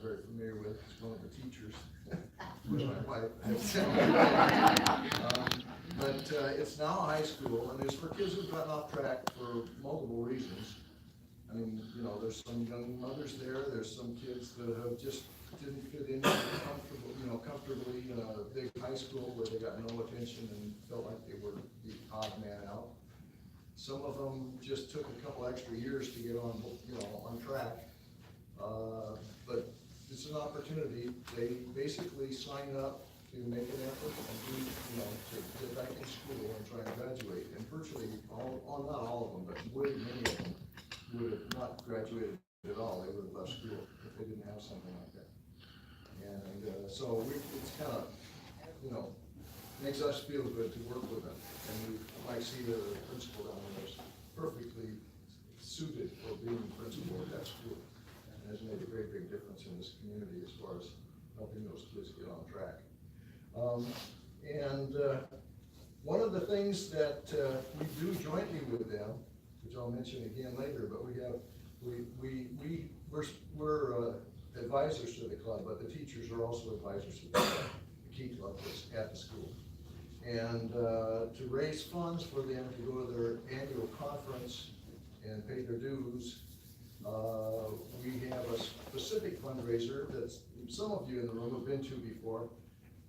very familiar with. It's one of the teachers, with my wife. But it's now a high school, and it's for kids who've gotten off track for multiple reasons. I mean, you know, there's some young mothers there. There's some kids that have just didn't fit in comfortably in a big high school where they got no attention and felt like they were the odd man out. Some of them just took a couple extra years to get on, on track. But it's an opportunity. They basically sign up to make an effort and to get back in school and try and graduate. And virtually not all of them, but way many of them would have not graduated at all. They would have left school if they didn't have something like that. And so it's kind of, makes us feel good to work with them. And we might see the principal down there is perfectly suited for being principal at that school. And has made a very big difference in this community as far as helping those kids get on track. One of the things that we do jointly with them, which I'll mention again later, but we're advisors to the club, but the teachers are also advisors to the Key Club at the school. And to raise funds for them to go to their annual conference and pay their dues, we have a specific fundraiser that some of you in the room have been to before,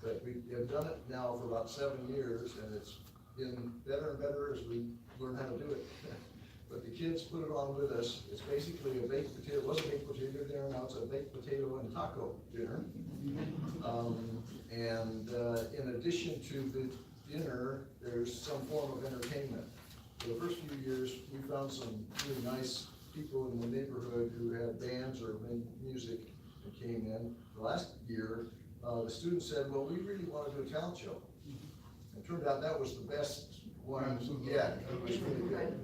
but we have done it now for about 7 years, and it's been better and better as we learn how to do it. But the kids put it on with us. It's basically a baked potato. It was a baked potato dinner, now it's a baked potato and taco dinner. In addition to the dinner, there's some form of entertainment. For the first few years, we found some really nice people in the neighborhood who had bands or music that came in. The last year, the students said, well, we really want to do a talent show. It turned out that was the best one yet. It was really good.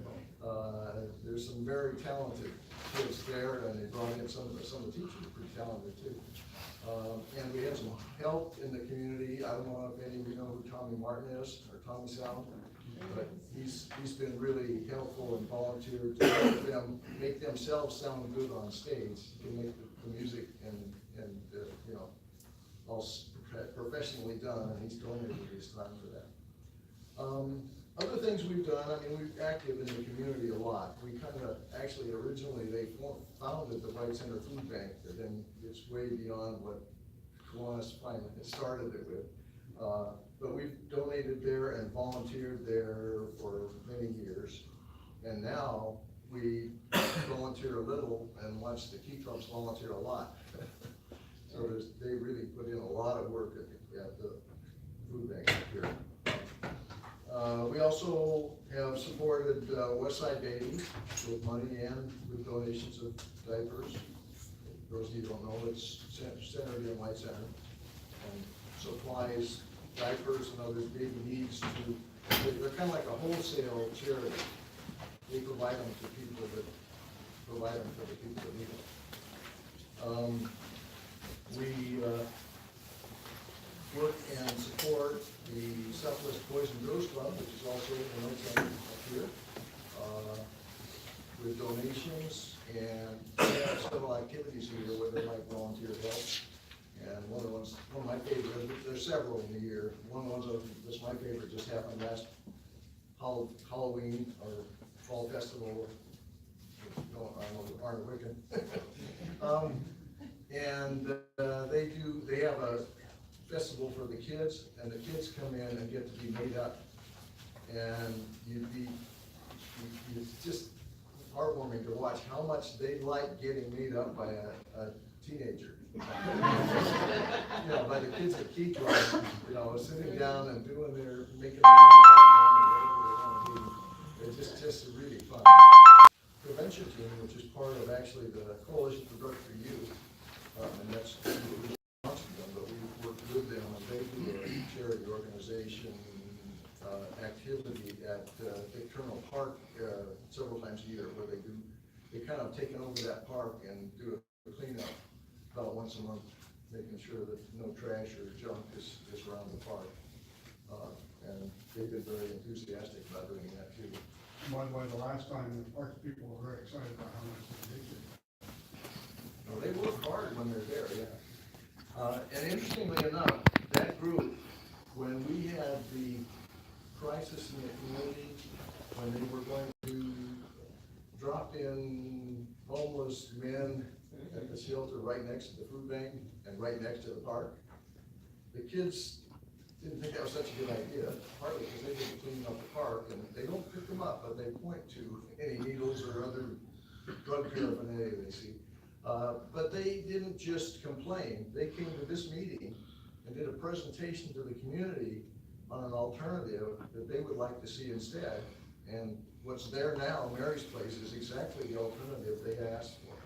There's some very talented kids there, and they brought in some of the teachers are pretty talented too. And we had some help in the community. I don't know if any of you know who Tommy Martin is, or Tommy Sound, but he's been really helpful and volunteered to help them make themselves sound good on stage, to make the music and all professionally done, and he's donated his time for that. Other things we've done, we're active in the community a lot. We actually originally, they founded the White Center Food Bank, but then it's way beyond what Kiwanis finally started it with. But we've donated there and volunteered there for many years. And now we volunteer a little and watch the Key Clubs volunteer a lot. So they really put in a lot of work at the food bank here. We also have supported Westside Baby with money and with donations of diapers. For those of you who don't know, it's centered in White Center, and supplies diapers and other baby needs they're kind of like a wholesale charity. They provide them to people that provide them for the people that need them. We work and support the Southwest Boys and Girls Club, which is also in the White Center up here, with donations, and we have several activities here where they might volunteer help. And one of my favorites, there's several in the year. One of the ones that's my favorite just happened last Halloween or Fall Festival. I don't know, Arnold Wiccan. They have a festival for the kids, and the kids come in and get to be made up, and it's just heartwarming to watch how much they like getting made up by a teenager. By the kids at Key Club, sitting down and making their own department or whatever they want to do. It's just really fun. Prevention team, which is part of actually the Coalition for Drug-Free Youth, and that's what we sponsored them, but we worked with them, and they do a charity organization activity at Victernal Park several times a year, where they kind of taken over that park and do a cleanup about once a month, making sure that no trash or junk is around the park. And they've been very enthusiastic about doing that too. By the way, the last time the park people were very excited about how much they did. Well, they work hard when they're there. And interestingly enough, that group, when we had the crisis in the community, when they were going to drop in homeless men at the shelter right next to the food bank and right next to the park, the kids didn't think that was such a good idea, partly because they didn't clean up the park, and they don't pick them up, but they point to any needles or other drug paraphernalia they see. But they didn't just complain, they came to this meeting and did a presentation to the community on an alternative that they would like to see instead. And what's there now, Mary's Place, is exactly the alternative they asked for.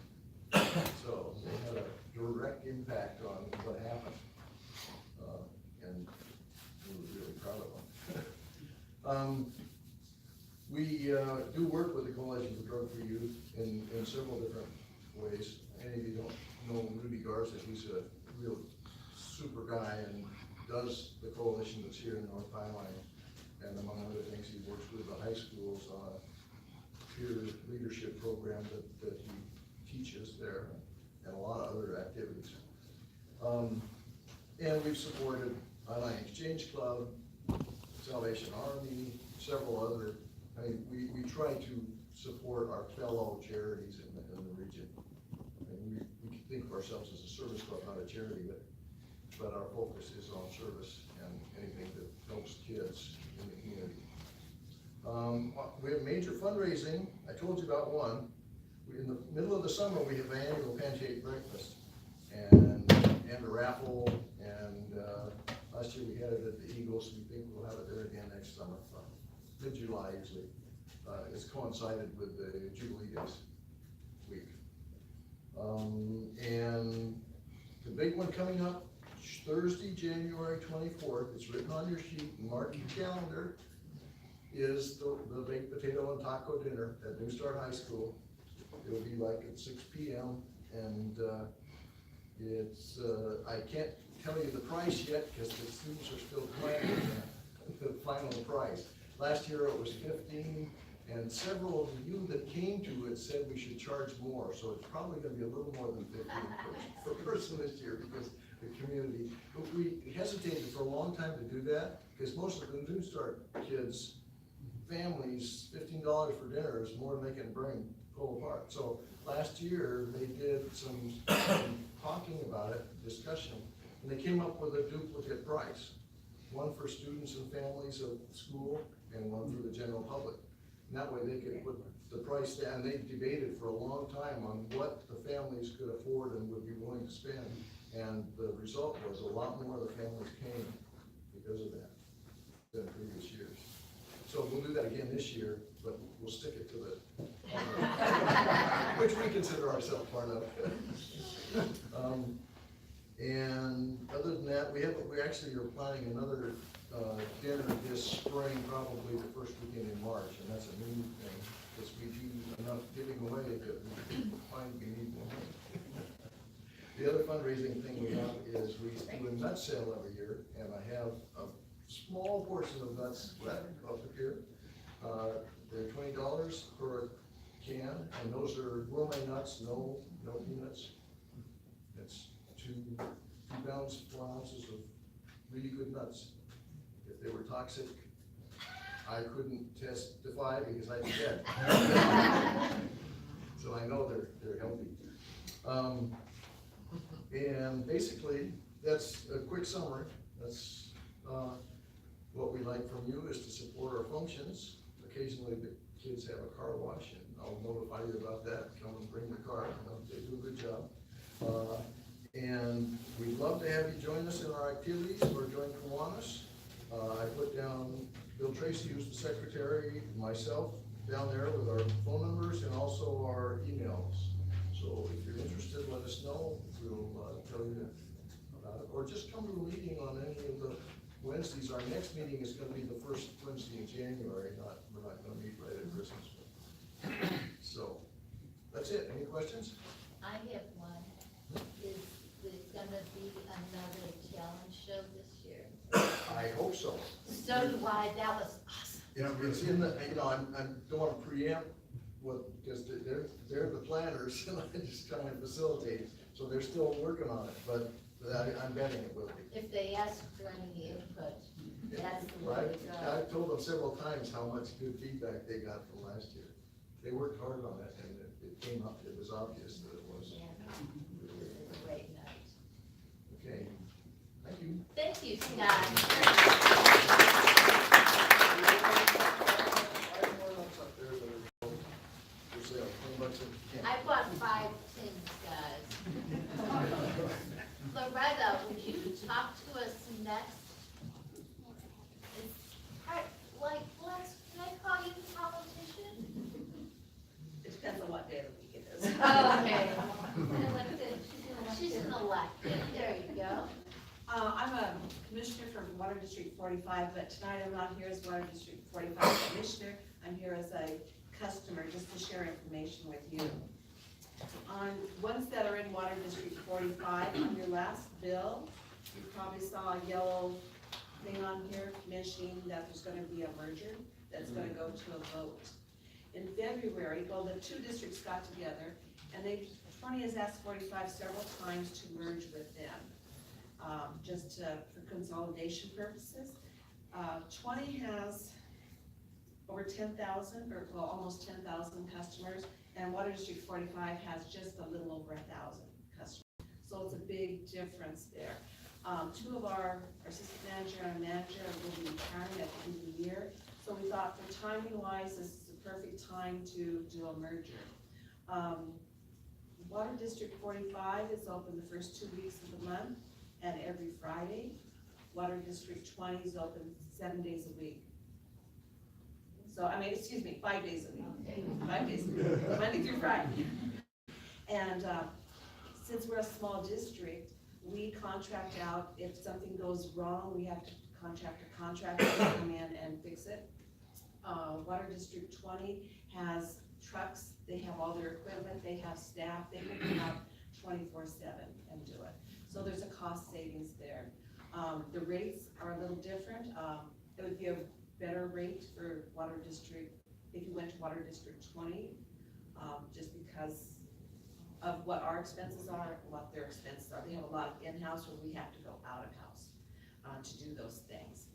So they had a direct impact on what happened. And we were really proud of them. We do work with the Coalition for Drug-Free Youth in several different ways. Any of you don't know Rudy Garza, he's a real super guy and does the coalition that's here in North Highline. And among other things, he works with the high schools on a peer leadership program that he teaches there, and a lot of other activities. And we've supported Online Exchange Club, Salvation Army, several other. I mean, we try to support our fellow charities in the region. I mean, we think of ourselves as a service club, not a charity, but our focus is on service and anything that helps kids in the community. We have major fundraising. I told you about one. In the middle of the summer, we have an annual pancake breakfast and a raffle. And last year we had it at the Eagles. We think we'll have it there again next summer, mid-July usually. It's coincided with the Jubilee Days week. And the big one coming up Thursday, January 24th, it's written on your sheet, mark your calendar, is the baked potato and taco dinner at New Start High School. It'll be like at 6 p.m. and it's, I can't tell you the price yet because the students are still planning the final price. Last year it was 15, and several of you that came to it said we should charge more, so it's probably going to be a little more than 15 per person this year because the community. But we hesitated for a long time to do that because most of the New Start kids, families, $15 for dinner is more than they can bring pull apart. So last year they did some talking about it, discussion, and they came up with a duplicate price. One for students and families of the school and one for the general public. And that way they could put the price down. They debated for a long time on what the families could afford and would be willing to spend. And the result was a lot more of the families came because of that than previous years. So we'll do that again this year, but we'll stick it to the, which we consider ourselves part of. And other than that, we actually are planning another dinner this spring, probably the first weekend in March, and that's a new thing, because we do enough giving away that we find we need more money. The other fundraising thing we have is we do a nut sale every year, and I have a small portion of nuts left up here. They're $20 per can, and those are gourmet nuts, no peanuts. It's 2 pounds, 4 ounces of really good nuts. If they were toxic, I couldn't testify because I'd be dead. So I know they're healthy. And basically, that's a quick summary. That's what we'd like from you is to support our functions. Occasionally the kids have a car wash, and I'll notify you about that. Come and bring the car. They do a good job. And we'd love to have you join us in our activities or join Kiwanis. I put down Bill Tracy, who's the secretary, myself down there with our phone numbers and also our emails. So if you're interested, let us know. We'll tell you about it. Or just come to a meeting on any of the Wednesdays. Our next meeting is going to be the first Wednesday in January. We're not going to meet right at Christmas. So that's it. Any questions? I have one. Is there gonna be another challenge show this year? I hope so. So do I. That was awesome. You know, it's in the, I don't want to preempt what, because they're the planners, and I just kind of facilitate. So they're still working on it, but But I'm betting it will be. If they ask for any input, that's the way Right? to go. I've told them several times how much good feedback they got from last year. They worked hard on it, and it came up, it was obvious that it was. Yeah, this is a great night. Okay, thank you. Thank you, Scott. For sale, $10 a can. I bought 5 tins, guys. Loretta, would you talk to us next? It's hard, like, can I call you politician? It depends on what day of the week it is. Okay. She's an elected, there you go. I'm a commissioner from Water District 45, but tonight I'm not here as Water District 45 commissioner. I'm here as a customer, just to share information with you. On ones that are in Water District 45, on your last bill, you probably saw a yellow thing on here mentioning that there's gonna be a merger that's gonna go to a vote. In February, well, the two districts got together, and 20 has asked 45 several times to merge with them, for consolidation purposes. 20 has over 10,000, or well, almost 10,000 customers, and Water District 45 has just a little over 1,000 customers. So it's a big difference there. Two of our assistant manager and manager will be retiring at the end of the year. So we thought for timing wise, this is the perfect time to do a merger. Water District 45 is open the first 2 weeks of the month and every Friday. Water District 20 is open 7 days a week. So, 5 days a week. Okay. 5 days a week, Monday through Friday. And since we're a small district, we contract out, if something goes wrong, we have to contract a contractor to come in and fix it. Water District 20 has trucks, they have all their equipment, they have staff, they can come out 24/7 and do it. So there's a cost savings there. The rates are a little different. It would be a better rate for Water District, if you went to Water District 20, just because of what our expenses are, what their expenses are. They have a lot of in-house where we have to go out of house to do those things.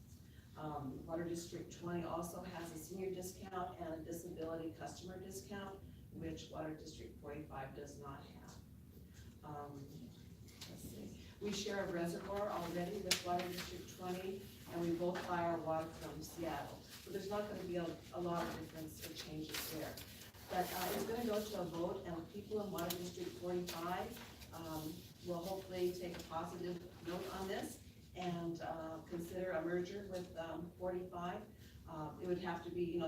Water District 20 also has a senior discount and a disability customer discount, which Water District 45 does not have. Let's see. We share a reservoir already with Water District 20, and we both buy our water from Seattle. So there's not going to be a lot of difference or changes there. But it's going to go to a vote, and people in Water District 45 will hopefully take a positive note on this and consider a merger with 45. It would have to be,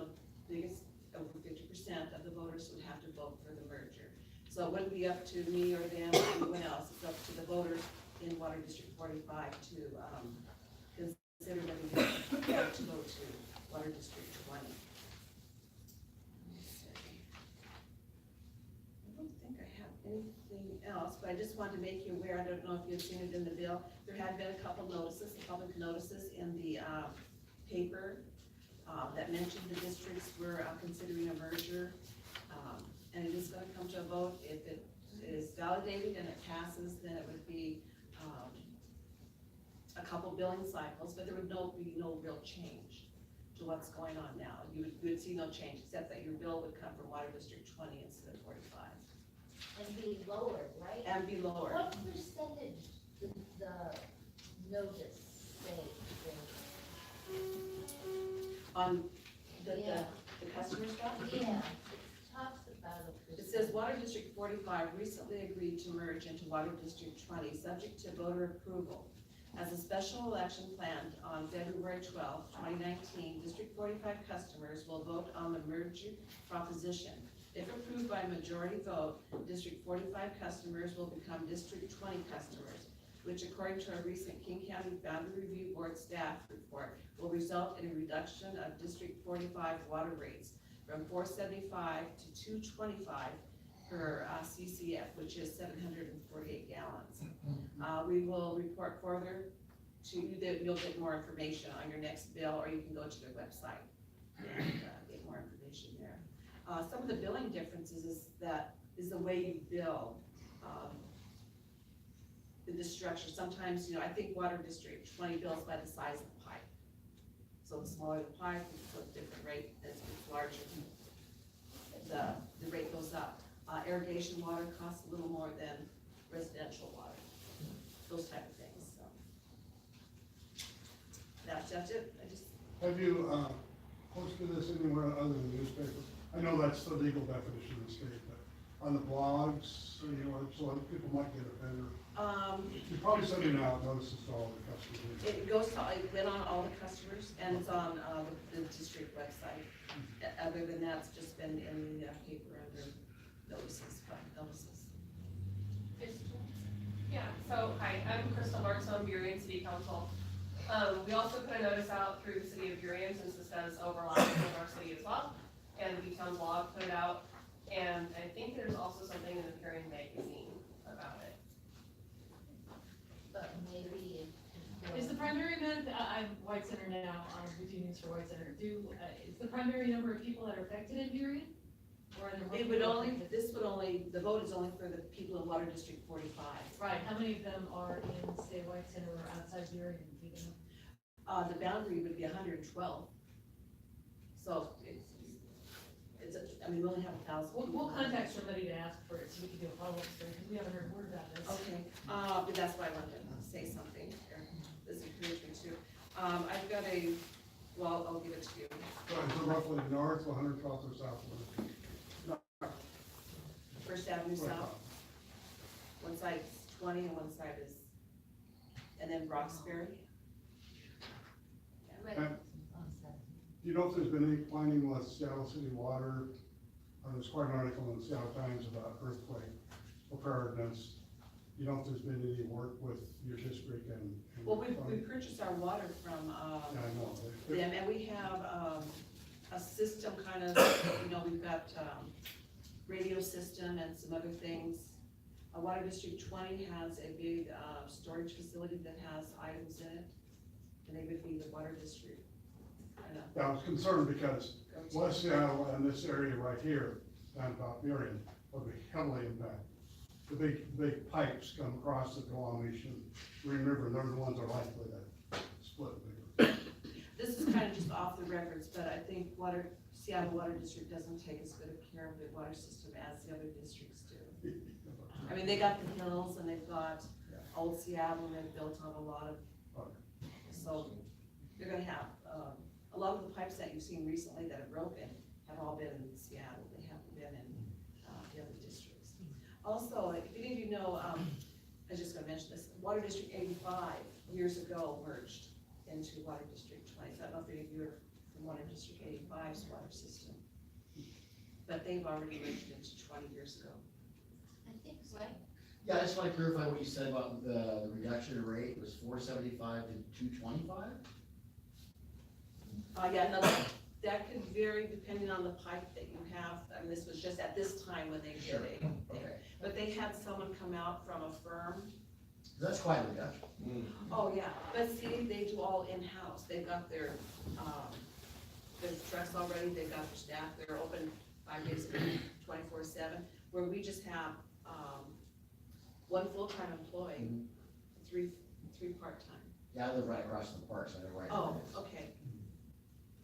biggest, over 50% of the voters would have to vote for the merger. So it wouldn't be up to me or them or anyone else. It's up to the voters in Water District 45 to consider whether to go to Water District 20. I don't think I have anything else, but I just wanted to make you aware, I don't know if you've seen it in the bill, there had been a couple notices, public notices in the paper that mentioned the districts were considering a merger, and it is going to come to a vote. If it is validated and it passes, then it would be a couple billing cycles, but there would be no real change to what's going on now. You would see no change, except that your bill would come from Water District 20 instead of 45. And be lower, right? And be lower. What percentage did the notice say? On the Yeah. customer stuff? Yeah, it talks about a It percentage. says Water District 45 recently agreed to merge into Water District 20, subject to voter approval. As a special election planned on February 12, 2019, District 45 customers will vote on the merger proposition. If approved by majority vote, District 45 customers will become District 20 customers, which according to a recent King County Boundary Review Board staff report will result in a reduction of District 45 water rates from $4.75 to $2.25 per CCF, which is 748 gallons. We will report further to you, that you'll get more information on your next bill, or you can go to their website and get more information there. Some of the billing differences is the way you bill. the structure, sometimes, I think Water District 20 bills by the size of the pipe. So the smaller the pipe, it's a different rate, as it's larger, the rate goes up. Irrigation water costs a little more than residential water, those type of things, so. That's it, I just, Have you, posted this anywhere other than the newspaper? I know that's the legal definition in the state, but on the blogs, so other people might get offended. You're probably sending out notices to all the customers. it went on all the customers, and it's on, the district website. Other than that, it's just been in the paper under notices, public notices. Yeah, so, hi, I'm Crystal Marks, I'm Burien City Council. We also put a notice out through the city of Burien, since this does overlap with our city as well, and the Town blog put it out, and I think there's also something in the Burien magazine about it. But maybe Is the primary event, I'm White Center now, with Unions for White Center, is the primary number of people that are affected in Burien? Or are there more It would people only, affected? this would only, the vote is only for the people in Water District 45. Right, how many of them are in, say, White Center or outside Burien? Do you know? The boundary would be 112. So I mean, we only have 1,000. We'll contact somebody to ask for it, so we can do a follow-up story, because we haven't heard word about this. Okay, but that's why I wanted to say something here. This encouraged me to. I've got I'll give it to you. So is it roughly north, 112th or south? First Avenue South, one side is 20 and one side is, and then Roxbury. Right. Do you know if there's been any planning with Seattle City Water? There's quite an article in the Seattle Times about earthquake preparedness. You know if there's been any work with your district and? Well, we purchased our water from, Yeah, I know. them, and we have, a system kind of, we've got, radio system and some other things. Water District 20 has a big, storage facility that has items in it, and they would be the Water District. I was concerned because West Seattle and this area right here, down about Burien, would be heavily impacted. The big pipes come across the Duwamish and Green River, and they're the ones that are likely to split bigger. This is kind of just off the records, but I think Seattle Water District doesn't take as good a care of the water system as the other districts do. I mean, they got the hills and they've got Old Seattle, and they've built on a lot of, so they're gonna have, a lot of the pipes that you've seen recently that have broken have all been in Seattle, they haven't been in, the other districts. Also, if any of you know, I was just gonna mention this, Water District 85 years ago merged into Water District 20, so I don't know if any of you are from Water District 85's water system, but they've already merged into 20 years ago. I think, right? Yeah, I just want to clarify what you said about the reduction in rate was 475 to 225? Yeah, no, that could vary depending on the pipe that you have. I mean, this was just at this time when they did Sure. it. Okay, But they had someone come out from a firm. that's quite a reduction. Oh, yeah, but see, they do all in-house. They've got their trucks already, they've got their staff, they're open 5 days a week, 24/7, where we just have, one full-time employee, three part-time. Yeah, I live right across from the park, so I know right. Oh, where it is. okay.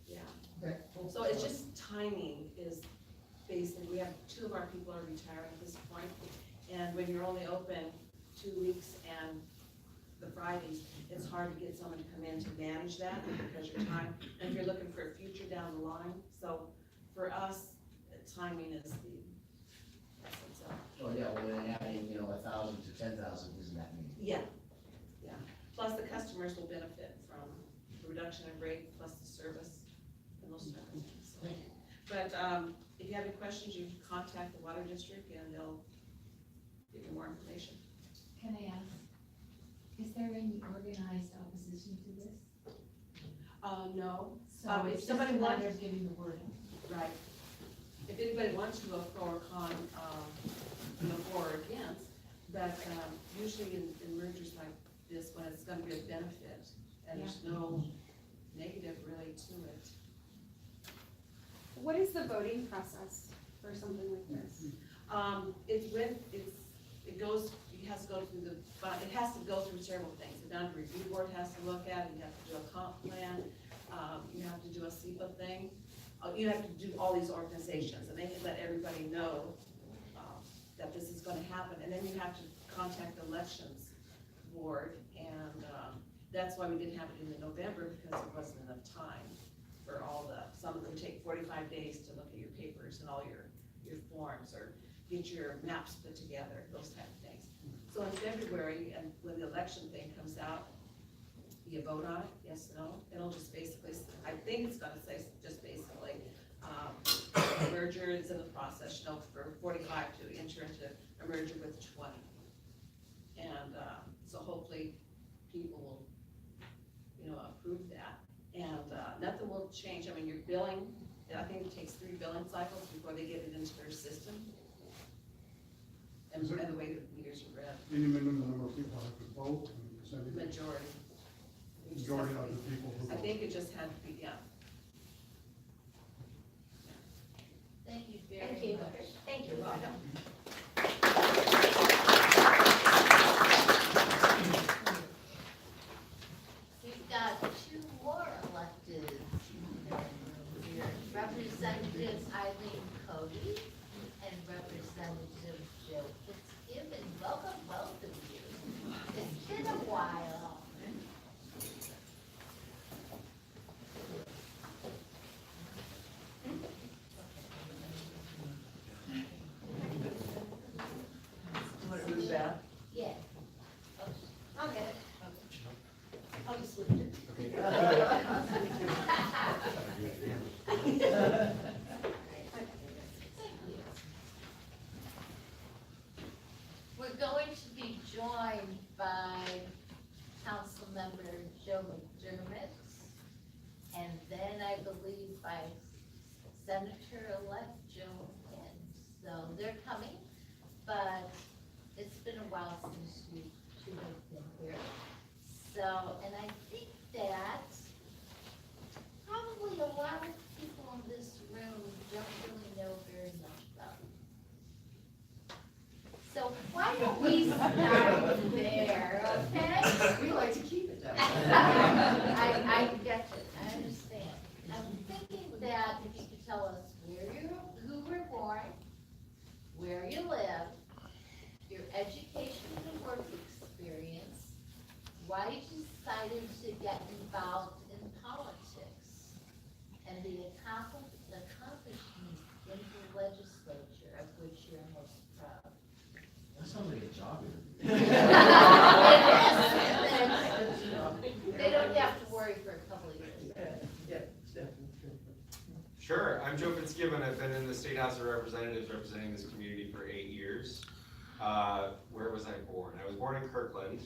Yeah. Okay, cool. So it's just timing is basically, we have 2 of our people are retiring at this point, and when you're only open 2 weeks and the Fridays, it's hard to get someone to come in to manage that because your time, and if you're looking for a future down the line, so for us, timing is the essence of. So, yeah, well, then adding, 1,000 to 10,000 isn't that mean? Yeah, yeah, plus the customers will benefit from the reduction in rate, plus the service and those type of things. So, Thank you. but, if you have any questions, you can contact the Water District and they'll give you more information. Can I ask, is there any organized opposition to this? No, So if it's somebody just a wants- matter of giving the wording. right. If anybody wants to go pro or con, for or against, but, usually in mergers like this, when it's gonna be a benefit, and there's no negative really to it. What is the voting process for something like this? It goes, you it has to go through it has to go through several things. The boundary review board has to look at it, you have to do a comp plan, you have to do a SEPA thing. You have to do all these organizations, and they let everybody know, that this is gonna happen, and then you have to contact the elections board, and, that's why we didn't have it in November, because there wasn't enough time for all some of them take 45 days to look at your papers and all your forms, or get your maps put together, those type of things. So in February, and when the election thing comes out, you vote on it, yes, no, it'll just basically, I think it's gonna say just basically, a merger is in the process, you know, for 45 to enter into a merger with 20. And, so hopefully people will, you know, approve that. And, nothing will change. I mean, your billing, I think it takes 3 billing cycles before they get it into their system. And, and the way the meters are read, Any minimum number of people have to vote, and percentage, majority. We just majority have of to the be- people who I vote. think it just had to be, yeah. Thank you very Thank you. much. Thank you, Rhonda. We've got 2 more elected here. Representatives Eileen Cody and Representative Joe Fitzgibbon. Welcome, both of you. It's been a while. Want to move back? Yeah. I'll get it. I'll just lift it. We're going to be joined by Councilmember Joe McDermott, and then I believe by Senator-elect Joe Lynn. So they're coming, but it's been a while since you two have been here. So, and I think that probably a lot of people in this room don't really know very much about it. So why don't we start there, okay? We like to keep it that way. I get it, I understand. I'm thinking that if you could tell us who were born, where you live, your education and work experience, why you decided to get involved in politics, and the accomplishments in the legislature of which you're most proud. That sounds like a job It is. They don't have to worry for a couple of years. Sure, I'm Joe Fitzgibbon. I've been in the State House of Representatives representing this community for 8 years. Where was I born? I was born in Kirkland.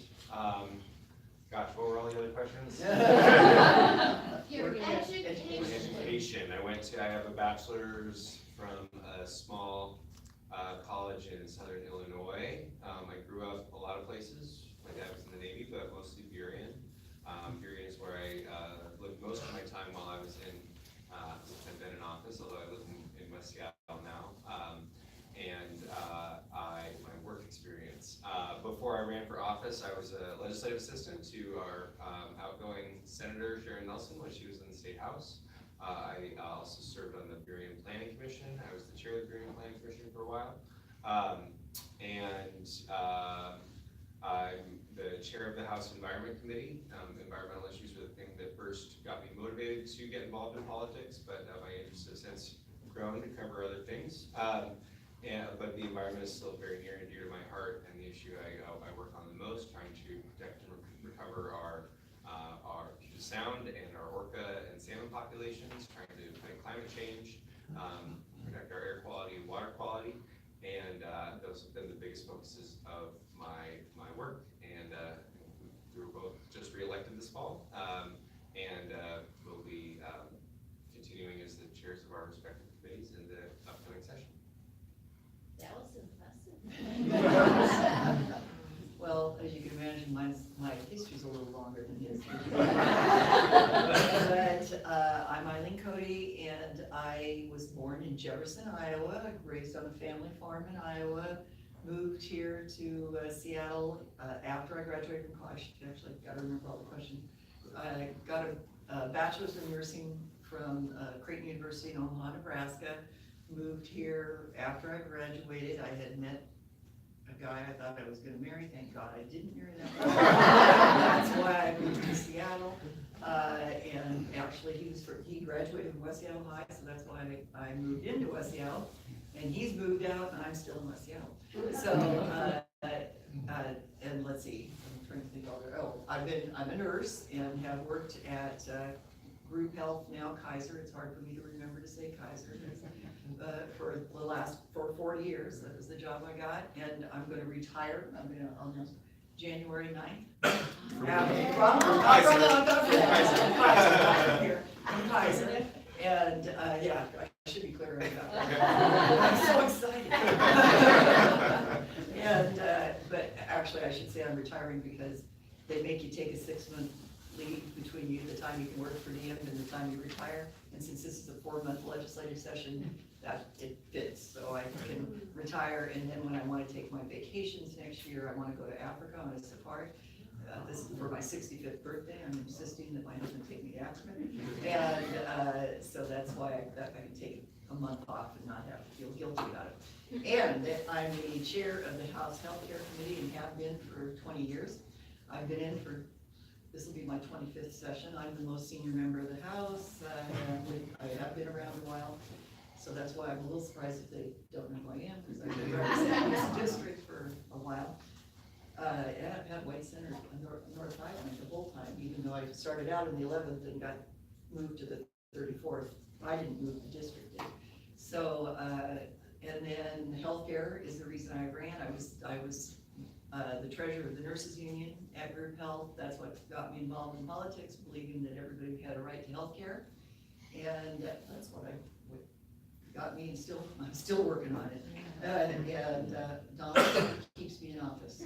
Gosh, what were all the other questions? Your My education. education. I have a bachelor's from a small college in southern Illinois. I grew up a lot of places. My dad was in the Navy, but mostly Burien. Burien is where I lived most of my time while I was in, since I've been in office, although I live in West Seattle now. My work experience. Before I ran for office, I was a legislative assistant to our outgoing Senator Sharon Nelson when she was in the State House. I also served on the Burien Planning Commission. I was the chair of the Burien Planning Commission for a while. I'm the chair of the House Environment Committee. Environmental issues were the thing that first got me motivated to get involved in politics, but my interest has since grown to cover other things. But the environment is still very near and dear to my heart, and the issue I work on the most, trying to protect and recover our Puget Sound and our orca and salmon populations, trying to fight climate change, protect our air quality and water quality, and those have been the biggest focuses of my work. And we were both just re-elected this fall, and we'll be continuing as the chairs of our respective committees in the upcoming session. That was impressive. Well, as you can imagine, my history's a little longer than his. But I'm Eileen Cody, and I was born in Jefferson, Iowa, raised on a family farm in Iowa, moved here to Seattle after I graduated from college. Actually, got to remember all the questions. I got a bachelor's in nursing from Creighton University in Omaha, Nebraska. Moved here after I graduated. I had met a guy I thought I was gonna marry. Thank God I didn't marry that guy. That's why I moved to Seattle. And actually he graduated from West Seattle High, so that's why I moved into West Seattle. And he's moved out and I'm still in West Seattle. So, and let's see, I'm trying to think of it. I'm a nurse and have worked at Group Health, now Kaiser. It's hard for me to remember to say Kaiser. For 40 years, that was the job I got, and I'm gonna retire, on January 9th. I'm Kaiser, and, yeah, I should be clear about that. I'm so excited. And, but actually, I should say I'm retiring because they make you take a 6-month leave between the time you can work for them and the time you retire. And since this is a 4-month legislative session, that it fits, so I can retire, and then when I want to take my vacations next year, I want to go to Africa on a safari. This is for my 65th birthday. I'm insisting that my husband take me to Africa, and so that's why I can take a month off and not have to feel guilty about it. And I'm the chair of the House Healthcare Committee and have been for 20 years. I've been in for, this will be my 25th session. I'm the most senior member of the House. I have been around a while. So that's why I'm a little surprised if they don't know who I am, because I've been representing this district for a while. And I've had White Center on North Island the whole time, even though I started out in the 11th and got moved to the 34th. I didn't move, the district did. So, and then healthcare is the reason I ran. I was the treasurer of the nurses union at Group Health. That's what got me involved in politics, believing that everybody had a right to healthcare. And that's what got me, and I'm still working on it. And Don keeps me in office.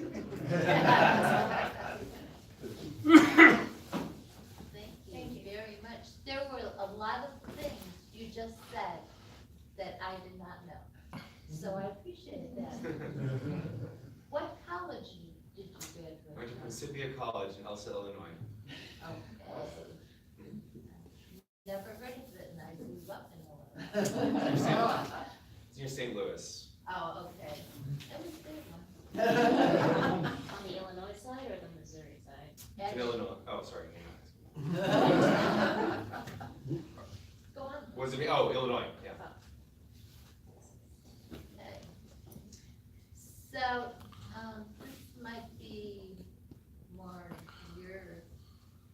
Thank you very much. There were a lot of things you just said that I did not know, so I appreciate that. What college did you graduate from? Went to Principia College in Elsa, Illinois. Okay. Never heard of it, and I grew up in It's Illinois. near St. Louis. Oh, okay. That was a good one. On the Illinois side or the Missouri side? In Illinois. Oh, sorry. Go on. Was it me? Oh, Illinois. Yeah. Okay. So, this might be more your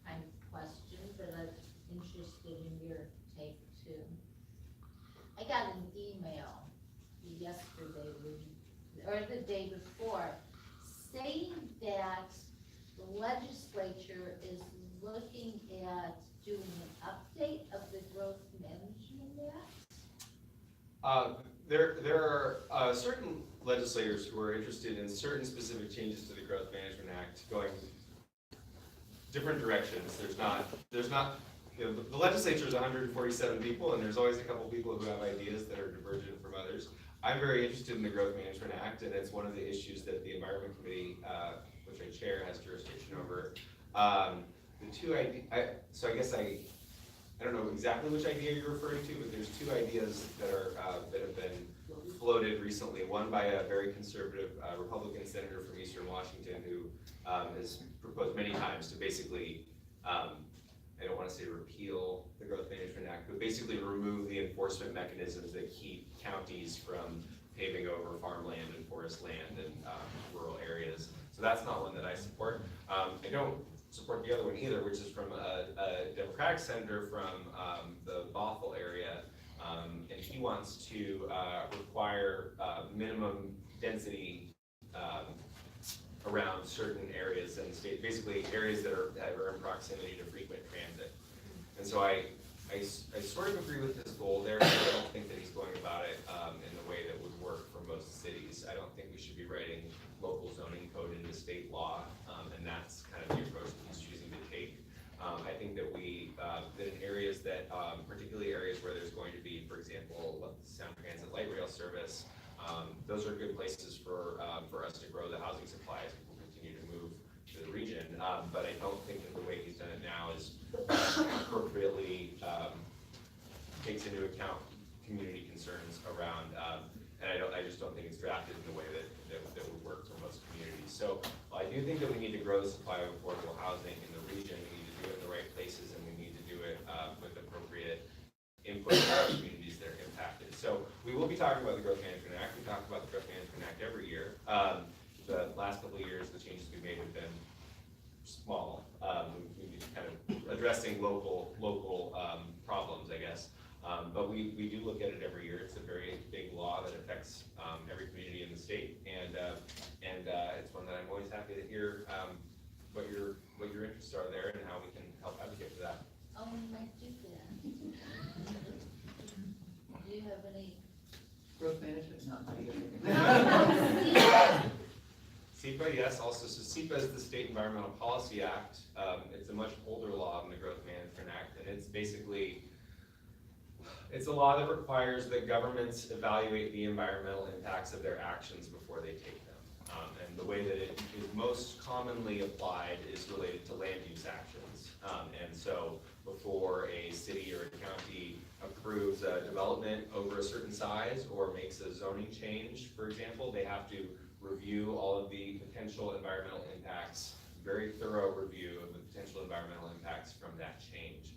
kind of question, but I'm interested in your take too. I got an email yesterday, or the day before, saying that the legislature is looking at doing an update of the Growth Management Act. There are certain legislators who are interested in certain specific changes to the Growth Management Act going different directions. There's not, you know, the legislature is 147 people, and there's always a couple people who have ideas that are divergent from others. I'm very interested in the Growth Management Act, and it's one of the issues that the Environment Committee, which I chair, has jurisdiction over. The two so I guess I don't know exactly which idea you're referring to, but there's two ideas that are that have been floated recently. One by a very conservative Republican senator from Eastern Washington who has proposed many times to basically, I don't want to say repeal the Growth Management Act, but basically remove the enforcement mechanisms that keep counties from paving over farmland and forest land and rural areas. So that's not one that I support. I don't support the other one either, which is from a Democratic senator from the Bothell area, and he wants to require minimum density around certain areas in the state, basically areas that are in proximity to frequent transit. And so I sort of agree with his goal there, but I don't think that he's going about it in the way that would work for most cities. I don't think we should be writing local zoning code into state law, and that's kind of the approach that he's choosing to take. I think that that in areas that, particularly areas where there's going to be, for example, sound transit light rail service, those are good places for us to grow the housing supply as people continue to move to the region. But I don't think that the way he's done it now is appropriately takes into account community concerns around, and I just don't think it's drafted in the way that would work for most communities. So I do think that we need to grow the supply of affordable housing in the region. We need to do it in the right places, and we need to do it with appropriate input from the communities that are impacted. So we will be talking about the Growth Management Act. We talk about the Growth Management Act every year. The last couple of years, the changes we made have been small. We've been kind of addressing local problems, I guess. But we do look at it every year. It's a very big law that affects every community in the state, and it's one that I'm always happy to hear what your interests are there and how we can help advocate for that. Oh, we might do that. Do you have any? Growth management, not my. SEPA, yes, also, so SEPA is the State Environmental Policy Act. It's a much older law than the Growth Management Act, and it's basically, it's a law that requires that governments evaluate the environmental impacts of their actions before they take them. And the way that it is most commonly applied is related to land use actions. And so before a city or a county approves a development over a certain size or makes a zoning change, for example, they have to review all of the potential environmental impacts, very thorough review of the potential environmental impacts from that change.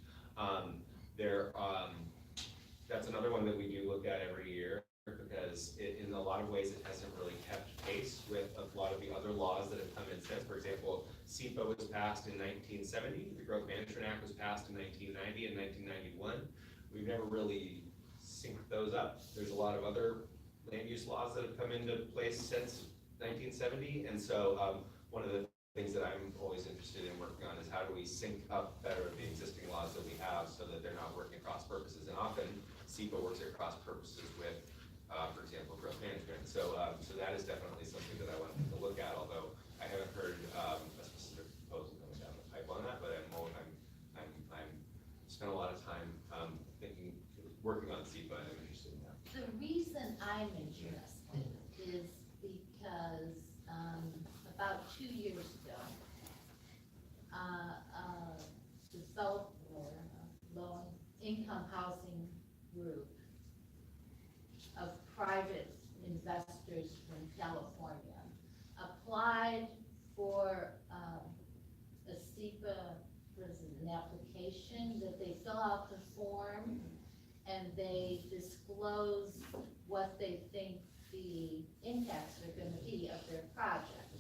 That's another one that we do look at every year because in a lot of ways it hasn't really kept pace with a lot of the other laws that have come in since. For example, SEPA was passed in 1970, the Growth Management Act was passed in 1990 and 1991. We've never really synced those up. There's a lot of other land use laws that have come into place since 1970, and so one of the things that I'm always interested in working on is how do we sync up better the existing laws that we have so that they're not working across purposes, and often SEPA works across purposes with, for example, growth management. So that is definitely something that I want to look at, although I haven't heard a specific proposal coming down the pipe on that, but I'm spent a lot of time working on SEPA, and I'm interested in that. The reason I'm interested is because, about 2 years ago, a developer, low-income housing group of private investors from California applied for a SEPA, an application that they fill out the form and they disclose what they think the impacts are going to be of their project.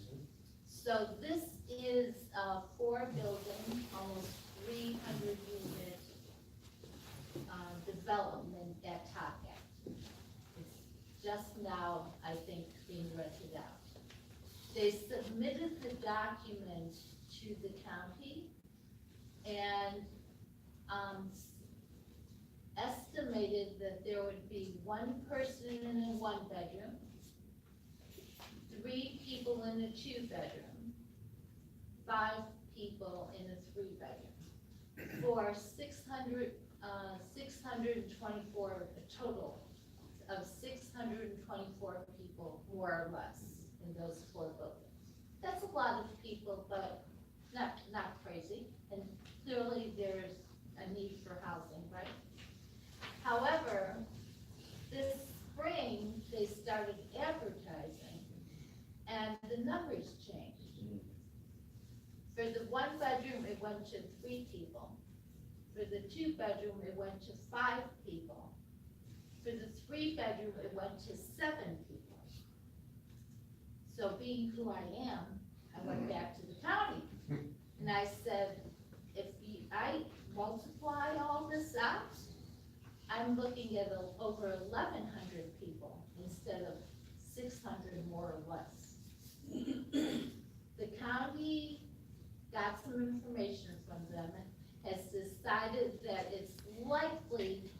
So this is a 4-building, almost 300-unit development at Top End. It's just now, I think, being rented out. They submitted the document to the county and estimated that there would be 1 person in a 1-bedroom, 3 people in a 2-bedroom, 5 people in a 3-bedroom, for 624, a total of 624 people, more or less, in those 4 buildings. That's a lot of people, but not crazy, and clearly there's a need for housing, right? However, this spring, they started advertising, and the numbers changed. For the 1-bedroom, it went to 3 people. For the 2-bedroom, it went to 5 people. For the 3-bedroom, it went to 7 people. So being who I am, I went back to the county, and I said, if I multiply all this out, I'm looking at over 1,100 people instead of 600, more or less. The county got some information from them and has decided that it's likely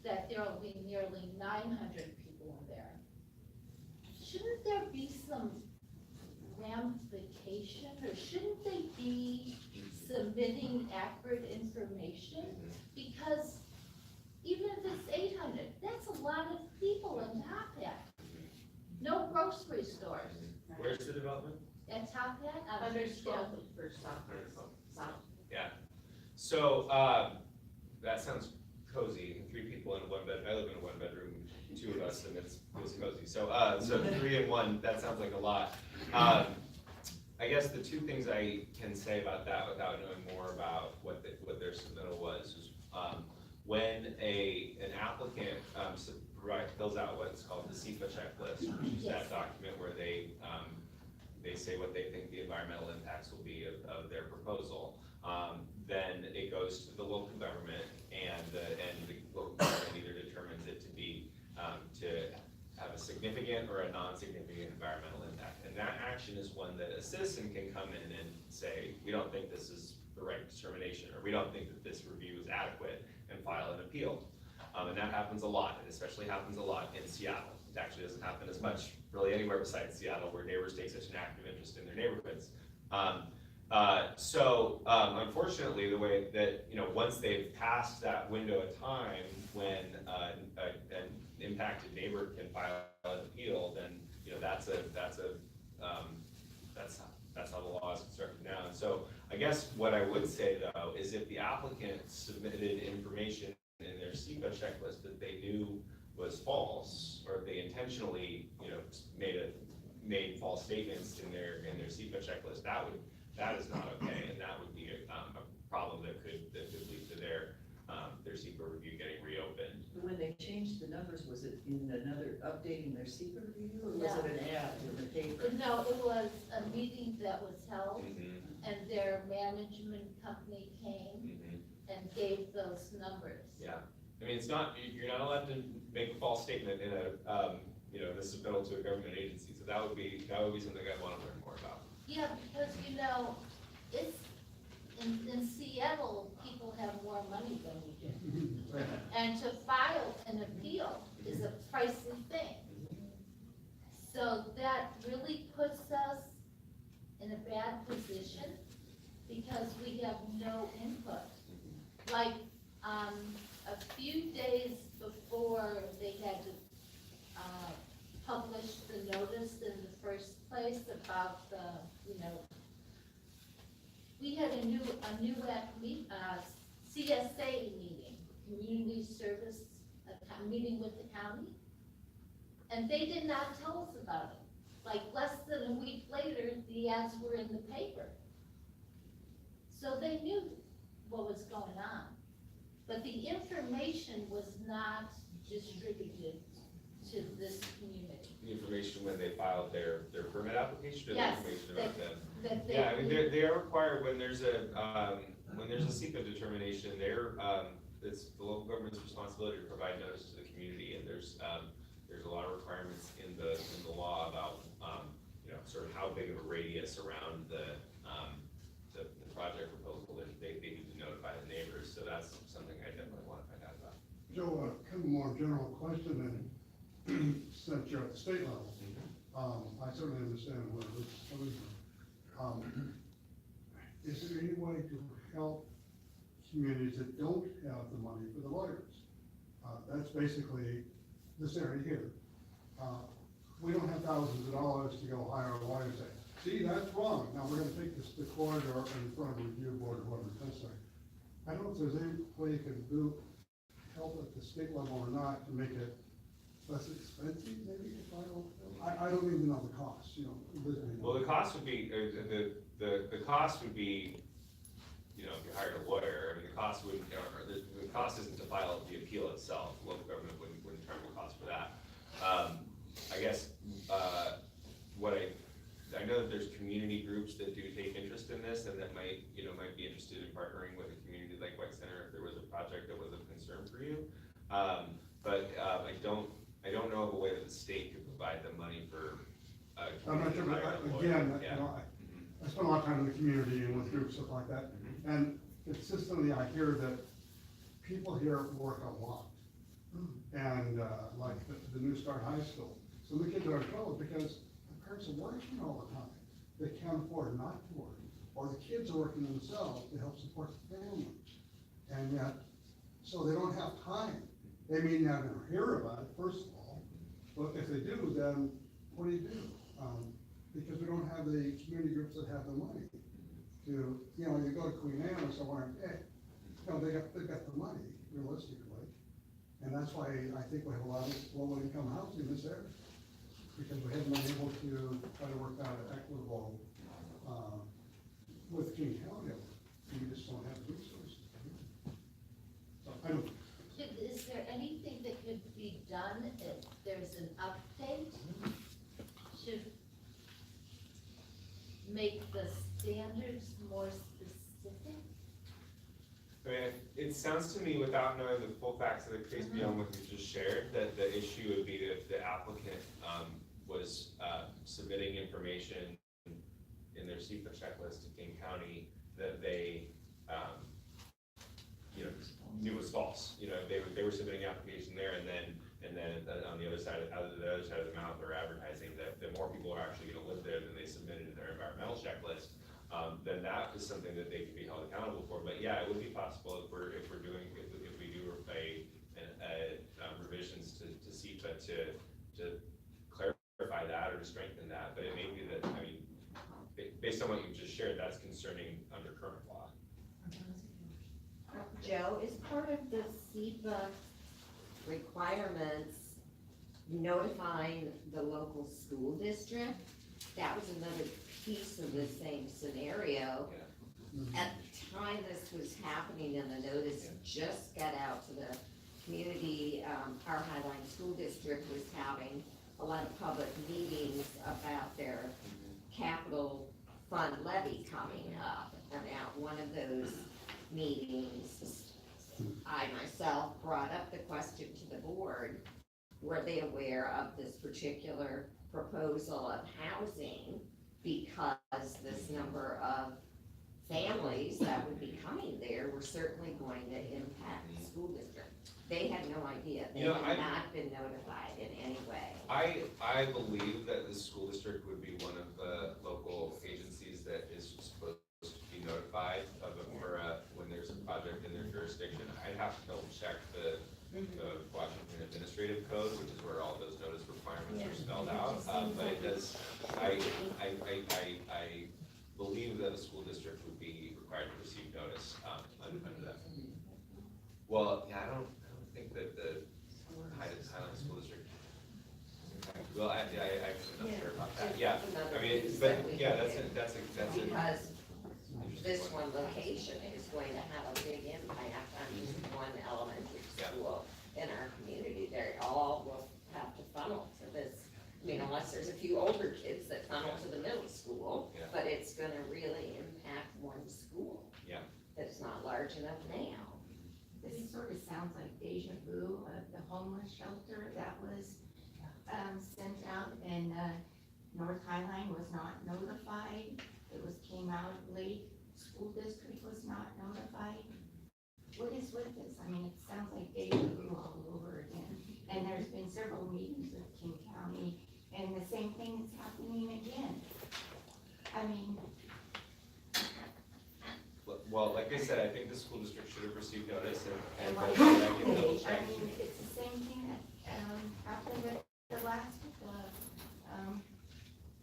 that there will be nearly 900 people in there. Shouldn't there be some ramification, or shouldn't they be submitting accurate information? Because even if it's 800, that's a lot of people in Top Hat. grocery stores. Where's the development? At Top Hat, First stop, south. Yeah, so, that sounds cozy, 3 people in a 1 bed, I live in a 1 bedroom, 2 of us, and feels cozy, so 3 in 1, that sounds like a lot. I guess the 2 things I can say about that without knowing more about what their submittal was, is, when an applicant, fills out what's called the SEPA checklist, which is that document where they say what they think the environmental impacts will be of their proposal. Then it goes to the local government, and the local government either determines it to be, to have a significant or a non-significant environmental impact. And that action is one that a citizen can come in and say, we don't think this is the right determination, or we don't think that this review is adequate, and file an appeal. And that happens a lot. It especially happens a lot in Seattle. It actually doesn't happen as much really anywhere besides Seattle, where neighbors take such an active interest in their neighborhoods. Unfortunately, the way that, once they've passed that window of time when an impacted neighbor can file an appeal, then, that's how the law is constructed now. And so I guess what I would say though, is if the applicant submitted information in their SEPA checklist that they knew was false, or if they intentionally, made false statements in their SEPA checklist, that is not okay, and that would be a problem that could lead to their SEPA review getting reopened. When they changed the numbers, was it in another, updating their secret review, or was it an ad in the paper? No, it was a meeting that was held, Mm-hmm. and their management company came Mm-hmm. and gave those numbers. Yeah, I mean, you're not allowed to make a false statement in this is submittal to a government agency, so that would be something I'd want to learn more about. Yeah, because, it's, in Seattle, people have more money than we do. And to file an appeal is a pricey thing. So that really puts us in a bad position, because we have no input. Like, a few days before they had to, publish the notice in the first place about the, we had a Nhuac CSA meeting, community service, meeting with the county. And they did not tell us about it. Like less than a week later, the ads were in the paper. So they knew what was going on. But the information was not distributed to this community. The information when they filed their permit application, or Yes, the information about them? That they. Yeah, I mean, they are required when there's a SEPA determination, it's the local government's responsibility to provide notice to the community, and there's a lot of requirements in the law about, sort of how big of a radius around the project proposal that they need to notify the neighbors, so that's something I definitely want to find out about. Joe, kind of a more general question, and since you're at the state level, I certainly understand where this is coming from. Is there any way to help communities that don't have the money for the lawyers? That's basically this area here. We don't have thousands of dollars to go hire a lawyer and say, see, that's wrong. Now we're gonna take this to court or in front of a review board or whatever it's necessary. I don't know if there's any way you can help at the state level or not to make it less expensive, maybe, if I don't even know the cost, Well, the cost would be, the cost would be, if you hired a lawyer, I mean, the cost wouldn't, the cost isn't to file the appeal itself, the local government wouldn't determine the cost for that. I guess, I know that there's community groups that do take interest in this, and that might be interested in partnering with a community like White Center if there was a project that was of concern for you. But I don't know of a way that the state could provide the money for. I'm not sure, but again, I spend a lot of time in the community and with groups, stuff like that, and consistently I hear that people here work a lot. And like the New Start High School, so the kids are in trouble because the parents are working all the time. They can't afford not to work, or the kids are working themselves to help support the family. And yet, so they don't have time. They may not hear about it, first of all, but if they do, then what do you do? Because we don't have the community groups that have the money to, you know, you go to Queen Anne or somewhere, you know, they've got the money realistically. And that's why I think we have a lot of low income housing in this area. Because we haven't been able to try to work out an equitable, with King County. We just don't have the resources. So I don't, Is there anything that could be done if there's an update to make the standards more specific? I mean, it sounds to me, without knowing the full facts of the case beyond what you just shared, that the issue would be if the applicant, was, submitting information in their CEQA checklist to King County that they, you know, knew was false. You know, they were submitting application there, and then on the other side of the mouth, they're advertising that more people are actually gonna live there than they submitted in their environmental checklist. Then that is something that they could be held accountable for. But yeah, it would be possible if we do revisions to CEQA to clarify that or to strengthen that. But it may be that, I mean, based on what you just shared, that's concerning under current law. Joe, is part of the SEPA requirements notifying the local school district? That was another piece of the same scenario. At the time this was happening and the notice just got out to the community, our Highline School District was having a lot of public meetings about their capital fund levy coming up. And at one of those meetings, I myself brought up the question to the board, were they aware of this particular proposal of housing? Because this number of families that would be coming there were certainly going to impact the school district. They had no idea, they had not been notified in any way. I believe that the school district would be one of the local agencies that is supposed to be notified of when there's a project in their jurisdiction. I'd have to double check the Washington Administrative Code, which is where all those notice requirements are spelled out. But it does, I believe that a school district would be required to receive notice under that. Well, yeah, I don't think that the Highland School District. Well, I'm not sure about that. Yeah, I mean, but yeah, that's a. Because this one location is going to have a big impact on just one elementary school in our community. They all will have to funnel to this. I mean, unless there's a few older kids that funnel to the middle school, but it's gonna really impact one school. Yeah. That's not large enough now. This sort of sounds like deja vu of the homeless shelter that was sent out, and North Highline was not notified. It came out late. School district was not notified. What is with this? I mean, it sounds like deja vu all over again. And there's been several meetings with King County, and the same thing is happening again. I mean. Well, like I said, I think the school district should have received notice and I I can double check. mean, it's the same thing that happened at the last,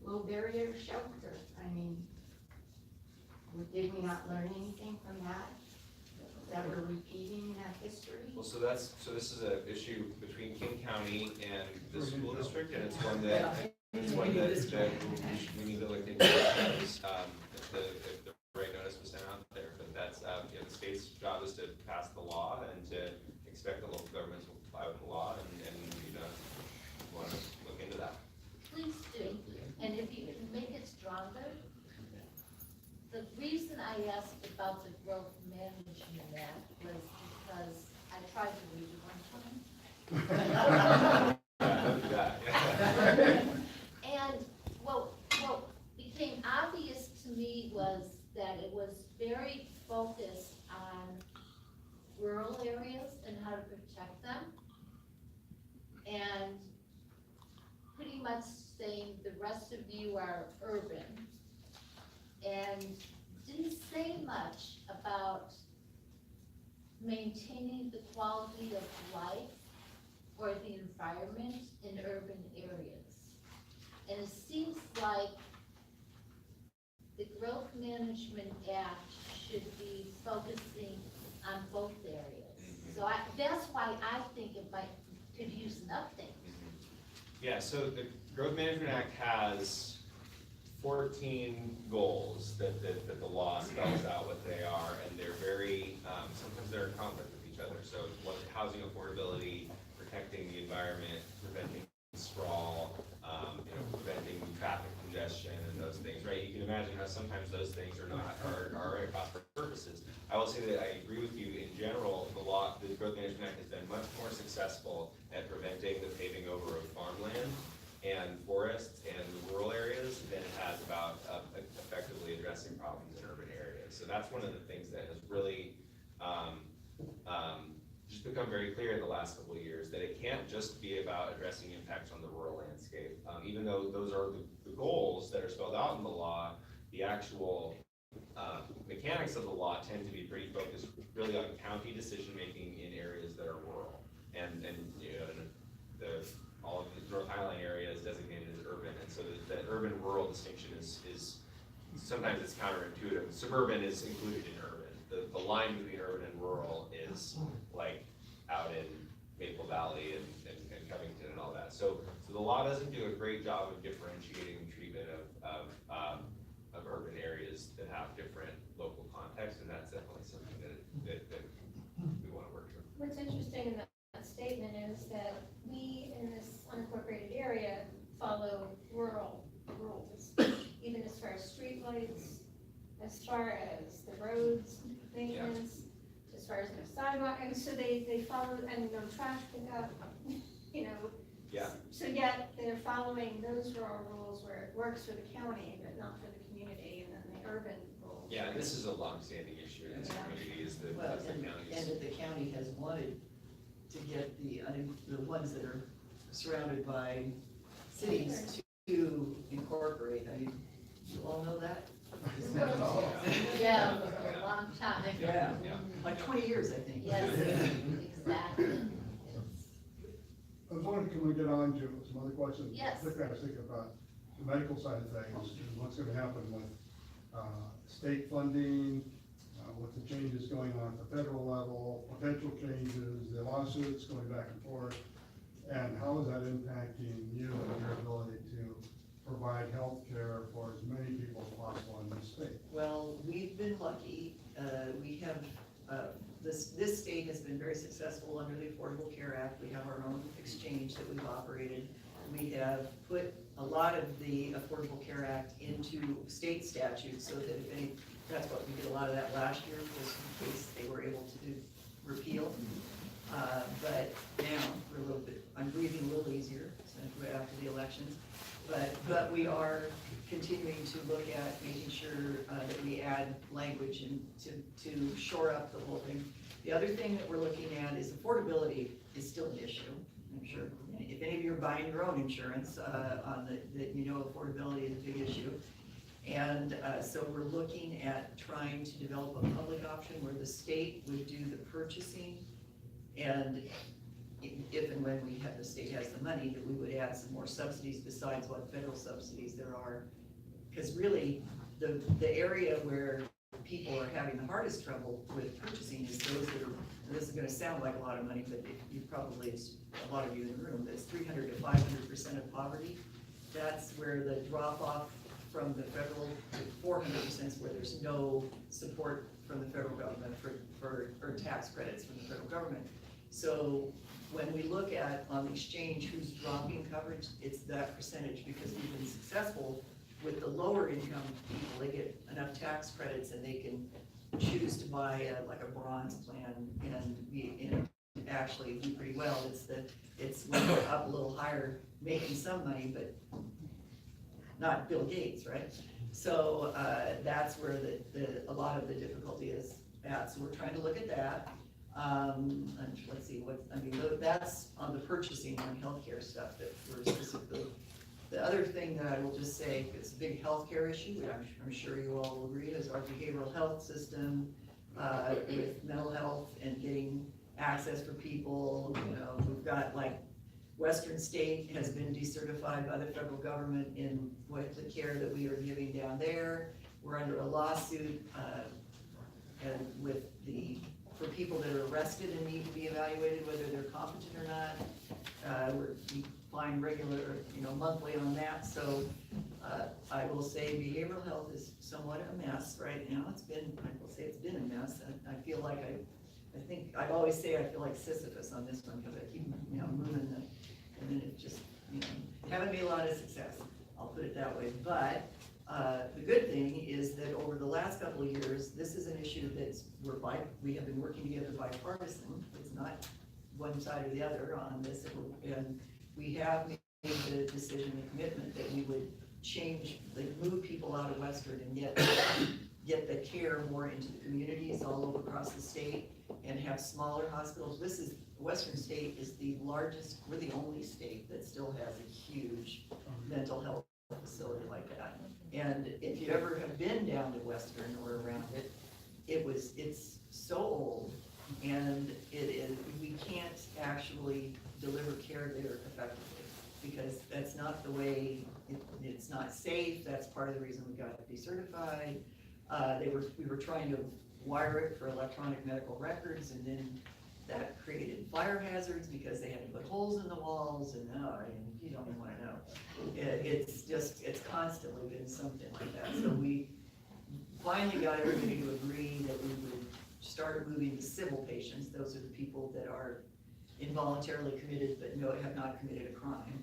low barrier shelter. I mean, did we not learn anything from that? That we're repeating that history? Well, so this is an issue between King County and the school district, and it's one that we need to look into. If the right notice was sent out there, but that's, the state's job is to pass the law and to expect the local governments will comply with the law, and you want to look into that. Please do, and if you can make it stronger. The reason I asked about the growth management act was because I tried to read it one time. And what became obvious to me was that it was very focused on rural areas and how to protect them. And pretty much saying the rest of you are urban. And didn't say much about maintaining the quality of life or the environment in urban areas. And it seems like the Growth Management Act should be focusing on both areas. So that's why I think it could use an update. Yeah, so the Growth Management Act has 14 goals that the law spells out what they are, and they're very, sometimes they're in conflict with each other. So what, housing affordability, protecting the environment, preventing sprawl, preventing traffic congestion and those things, right? You can imagine how sometimes those things are not, are at cross purposes. I will say that I agree with you in general, the Growth Management Act has been much more successful at preventing the paving over of farmland and forests and rural areas than it has about effectively addressing problems in urban areas. So that's one of the things that has really just become very clear in the last couple of years, that it can't just be about addressing impacts on the rural landscape. Even though those are the goals that are spelled out in the law, the actual mechanics of the law tend to be pretty focused really on county decision-making in areas that are rural. And all of the North Highline area is designated as urban, and so that urban-rural distinction is sometimes it's counterintuitive. Suburban is included in urban. The line between urban and rural is like out in Maple Valley and Covington and all that. So the law doesn't do a great job of differentiating the treatment of urban areas that have different local contexts, and that's definitely something that we want to work through. What's interesting in that statement is that we in this unincorporated area follow rural rules, even as far as streetlights, as far as the roads maintenance, as far as no sidewalk, and so they follow, and no trash pickup, Yeah. So yet they're following those rural rules where it works for the county, but not for the community, and then the urban rules. Yeah, and this is a long-standing issue in this community, is the Well, counties. and that the county has wanted to get the ones that are surrounded by cities to incorporate. I mean, you all know that? Yeah, for a long time. Yeah, like 20 years, I think. Yes, exactly. I was wondering, can we get on to some other questions? Yes. Particularly I was thinking about the medical side of things, and what's gonna happen with, state funding, with the changes going on at the federal level, potential changes, the lawsuits going back and forth, and how is that impacting you and your ability to provide health care for as many people as possible in this state? Well, we've been lucky. We have, this state has been very successful under the Affordable Care Act. We have our own exchange that we've operated. We have put a lot of the Affordable Care Act into state statutes so that if any, that's what we did a lot of that last year, just in case they were able to do repeal. But now we're a little bit, I'm breathing a little easier right after the elections. But we are continuing to look at making sure that we add language and to shore up the whole thing. The other thing that we're looking at is affordability is still an issue. I'm sure if any of you are buying your own insurance, that affordability is a big issue. And so we're looking at trying to develop a public option where the state would do the purchasing, and if and when the state has the money, that we would add some more subsidies besides what federal subsidies there are. Because really, the area where people are having the hardest trouble with purchasing is those that are, and this is gonna sound like a lot of money, but you probably, it's a lot of you in the room, that's 300 to 500% of poverty. That's where the drop off from the federal to 400% is where there's no support from the federal government or tax credits from the federal government. So when we look at on the exchange who's dropping coverage, it's that percentage, because we've been successful with the lower income people. They get enough tax credits and they can choose to buy like a bronze plan and actually do pretty well. It's when they're up a little higher, making some money, but not Bill Gates, right? So that's where a lot of the difficulty is at. So we're trying to look at that. And let's see that's on the purchasing on healthcare stuff that we're specifically. The other thing that I will just say, it's a big healthcare issue, which I'm sure you all will agree, is our behavioral health system with mental health and getting access for people. We've got Western State has been decertified by the federal government in what the care that we are giving down there. We're under a lawsuit, and with for people that are arrested and need to be evaluated, whether they're competent or not. We find regular, monthly on that, so, I will say behavioral health is somewhat a mess right now. I will say it's been a mess, and I feel like I always say I feel like Sisyphus on this one, because I keep, moving and then it just, haven't made a lot of success, I'll put it that way, but, the good thing is that over the last couple of years, this is an issue we have been working together bipartisan. It's not one side or the other on this, and we have made the decision, the commitment that we would move people out of Western and get the care more into the communities all over across the state and have smaller hospitals. Western State is the largest, we're the only state that still has a huge mental health facility like that. And if you ever have been down to Western or around it, it's so old, and we can't actually deliver care there effectively, because that's not the way, it's not safe. That's part of the reason we got decertified. We were trying to wire it for electronic medical records, and then that created fire hazards because they had to put holes in the walls, and you don't even want to know. It's constantly been something like that. So we finally got everybody to agree that we would start moving the civil patients. Those are the people that are involuntarily committed but have not committed a crime.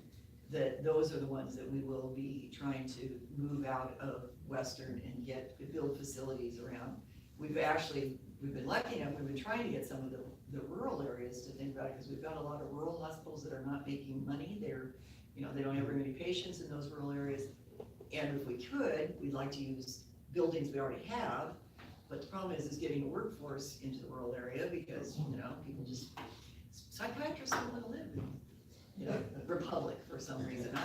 That those are the ones that we will be trying to move out of Western and build facilities around. We've been lucky enough, we've been trying to get some of the rural areas to think about it, because we've got a lot of rural hospitals that are not making money. They don't have very many patients in those rural areas. And if we could, we'd like to use buildings we already have, but the problem is getting a workforce into the rural area, because, people psychiatrists don't want to live in, Republic for some reason.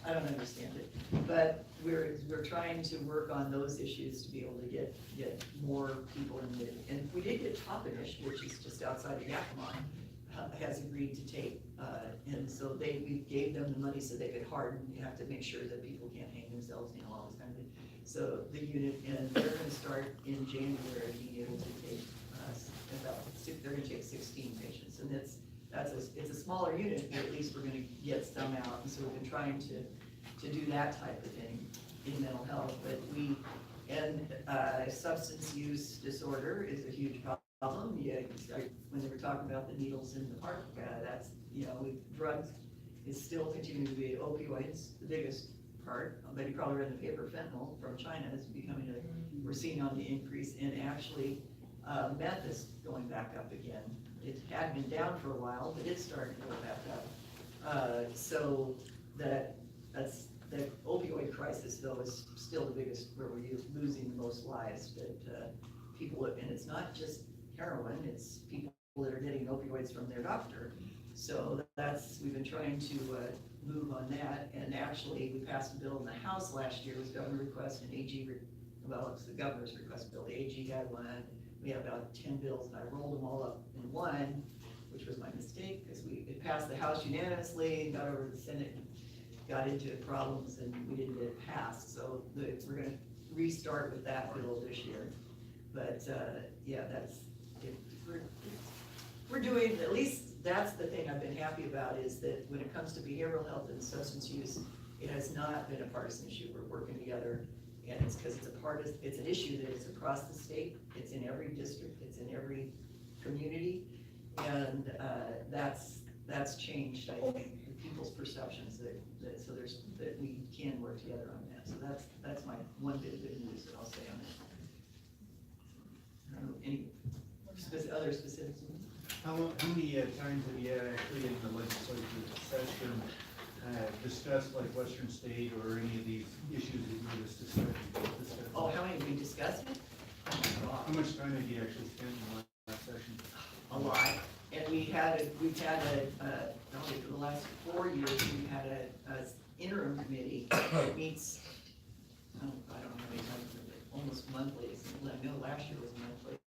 I don't understand it, but we're trying to work on those issues to be able to get more people in the, and we did get Toppenish, which is just outside of Yakima, has agreed to take, and so we gave them the money so they could harden. You have to make sure that people can't hang themselves, all this kind of thing. So the unit, and they're gonna start in January being able to take they're gonna take 16 patients, and it's a smaller unit, but at least we're gonna get some out, and so we've been trying to do that type of thing in mental health. But substance use disorder is a huge problem. When they were talking about the needles in the park, that's, drugs is still continuing to be opioids, the biggest part. But you probably read in the paper, fentanyl from China is becoming we're seeing on the increase, and actually meth is going back up again. It had been down for a while, but it's starting to go back up. So that's the opioid crisis, though, is still the biggest, where we're losing the most lives. But people, and it's not just heroin, it's people that are getting opioids from their doctor. So we've been trying to move on that, and actually we passed a bill in the House last year. It was governor request and AG, it's the governor's request bill. The AG had one. We had about 10 bills, and I rolled them all up in one, which was my mistake, because it passed the House unanimously, got over to the Senate, got into problems, and we didn't get it passed. So we're gonna restart with that bill this year. But we're doing, at least that's the thing I've been happy about, is that when it comes to behavioral health and substance use, it has not been a partisan issue. We're working together, and it's because it's an issue that is across the state. It's in every district, it's in every community, and that's changed, I think, people's perceptions that we can work together on that. So that's my one bit of good news that I'll say on it. I don't know, any other specifics? How many times have you actually in the legislative session discussed like Western State or any of these issues that you were just discussing? Oh, how many have we discussed it? Oh my God. How much time have you actually spent in the last session? A lot. And we've had for the last 4 years, we've had a interim committee that meets, I don't know how many times, almost monthly. I know last year was monthly,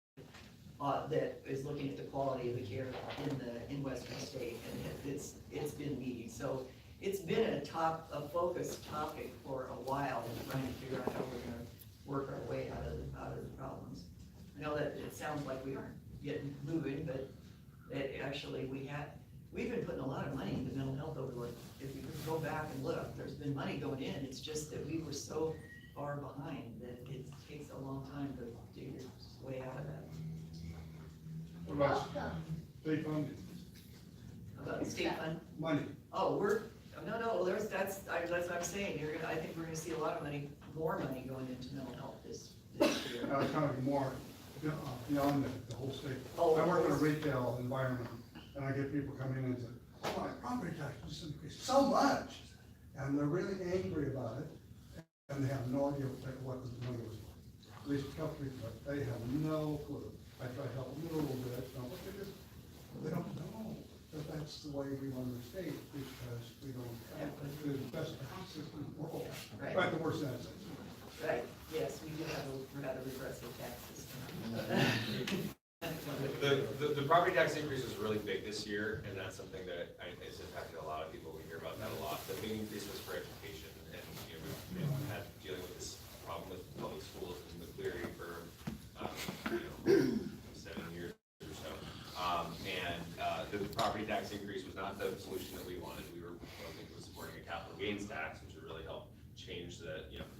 that is looking at the quality of the care in Western State, and it's been meeting. So it's been a focused topic for a while, trying to figure out how we're gonna work our way out of the problems. I know that it sounds like we aren't getting moving, but we've been putting a lot of money into mental health over, if you go back and look, there's been money going in, it's just that we were so far behind that it takes a long time to dig your way out of that. What about Welcome. state funding, About state fund, money? no, that's what I'm saying, I think we're gonna see a lot of money, more money going into mental health this year. I was kind of more beyond the whole state. Oh, I work in a retail environment, and I get people coming in and say, oh, my property tax just increased so much. And they're really angry about it, and they have no idea what the money was for. At least a couple people, but they have no clue. I try to help them a little bit, but they don't know that that's the way we run the state, because we don't have the best tax system in the world. Right. Right, the worst sense. Right, yes, we do have a regressive tax system. The property tax increase was really big this year, and that's something that has impacted a lot of people. We hear about that a lot. The big increase was for education, and we've had dealing with this problem with public schools in the Cleary for 7 years or so. The property tax increase was not the solution that we wanted. We were supporting a capital gains tax, which would really help change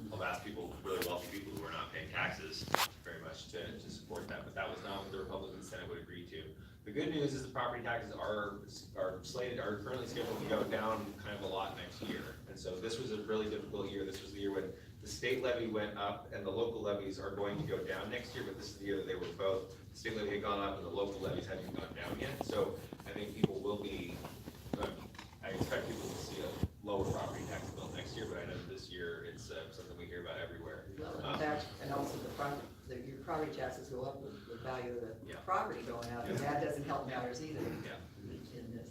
help ask people, really wealthy people who are not paying taxes very much to support that, but that was not what the Republican Senate would agree to. The good news is the property taxes are currently scheduled to go down kind of a lot next year. And so this was a really difficult year. This was the year when the state levy went up and the local levies are going to go down next year, but this is the year that they were both, the state levy had gone up and the local levies hadn't gone down yet. So I think people will be, I expect people to see a lower property tax bill next year, but I know this year it's something we hear about everywhere. And also your property taxes go up with the value of the Yeah. property going up, and that doesn't help matters either Yeah. in this.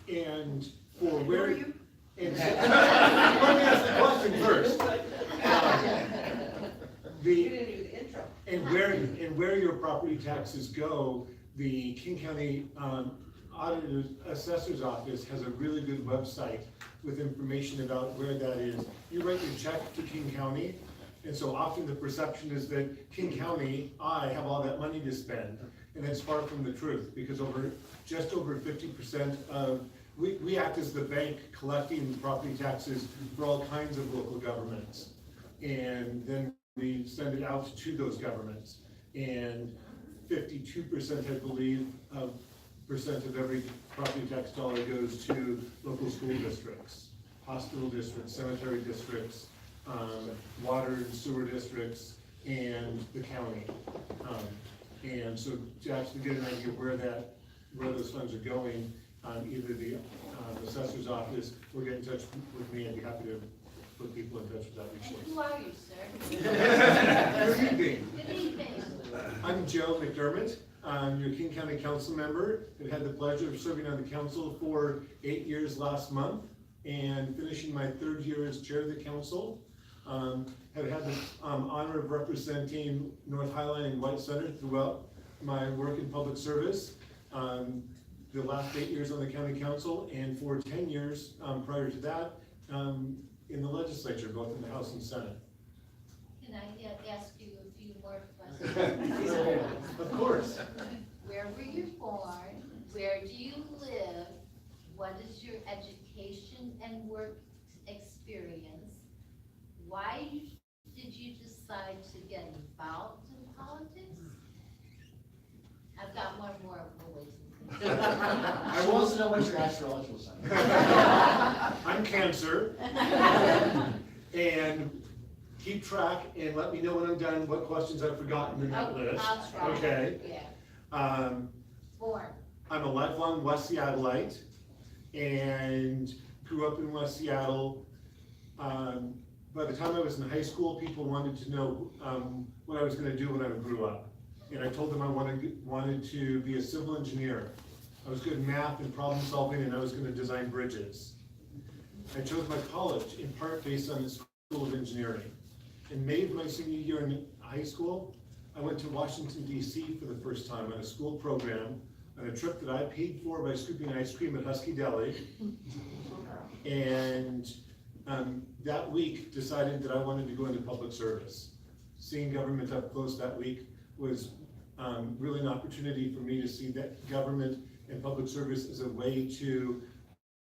And for Who where. are you? Let me ask the question first. You didn't do the intro. And where your property taxes go, the King County Auditor Assessor's Office has a really good website with information about where that is. You write your check to King County, and so often the perception is that King County, I have all that money to spend, and that's far from the truth, because just over 50% of, we act as the bank collecting property taxes for all kinds of local governments. And then we send it out to those governments. And 52%, I believe, of every property tax dollar goes to local school districts, hospital districts, cemetery districts, water and sewer districts, and the county. And so to actually get an idea of where those funds are going, either the assessor's office or get in touch with me, I'd be happy to put people in touch with that resource. Who are you, sir? Good evening. Good evening. I'm Joe McDermott. I'm your King County Council member. I've had the pleasure of serving on the council for 8 years last month and finishing my 3rd year as chair of the council. Have had the honor of representing North Highline and White Center throughout my work in public service. The last 8 years on the county council, and for 10 years prior to that in the legislature, both in the House and Senate. Can I ask you a few more questions? Of course. Where were you born? Where do you live? What is your education and work experience? Why did you decide to get involved in politics? I've got one more, we'll wait. I want to know what your astrological sign. I'm Cancer. And keep track and let me know when I'm done what questions I've forgotten in that list. I'll try. Okay. Yeah. Born. I'm a lifelong West Seattleite and grew up in West Seattle. By the time I was in high school, people wanted to know what I was going to do when I grew up. And I told them I wanted to be a civil engineer. I was good in math and problem solving, and I was going to design bridges. I chose my college in part based on the School of Engineering. In May of my senior year in high school, I went to Washington DC for the first time on a school program, on a trip that I paid for by scooping ice cream at Husky Deli. And that week decided that I wanted to go into public service. Seeing government up close that week was really an opportunity for me to see that government and public service as a way to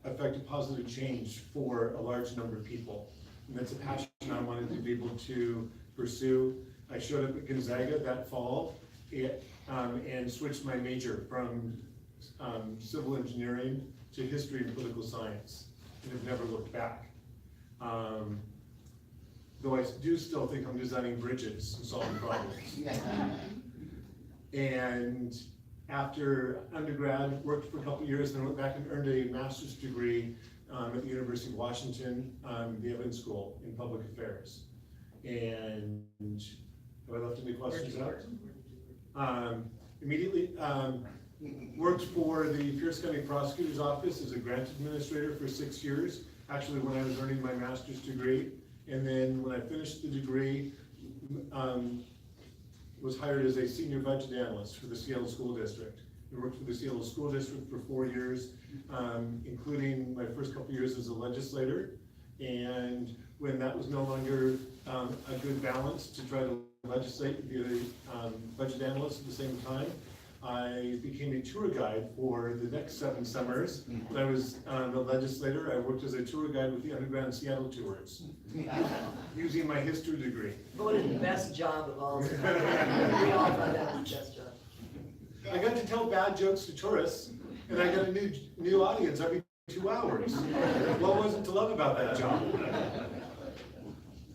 affect a positive change for a large number of people. And that's a passion I wanted to be able to pursue. I showed up at Gonzaga that fall and switched my major from civil engineering to history and political science, and have never looked back. Though I do still think I'm designing bridges and solving problems. And after undergrad, worked for a couple of years, then went back and earned a master's degree at the University of Washington, the Evans School in Public Affairs. And have I left any questions out? Immediately worked for the Pierce County Prosecutor's Office as a grant administrator for 6 years, actually when I was earning my master's degree. And then when I finished the degree, was hired as a senior budget analyst for the Seattle School District. I worked for the Seattle School District for 4 years, including my first couple years as a legislator. And when that was no longer a good balance to try to legislate and be a budget analyst at the same time, I became a tour guide for the next 7 summers. When I was a legislator, I worked as a tour guide with the Underground Seattle Tours, using my history degree. Voted the best job of all time. We all thought that was the best job. I got to tell bad jokes to tourists, and I got a new audience every 2 hours. What wasn't to love about that job?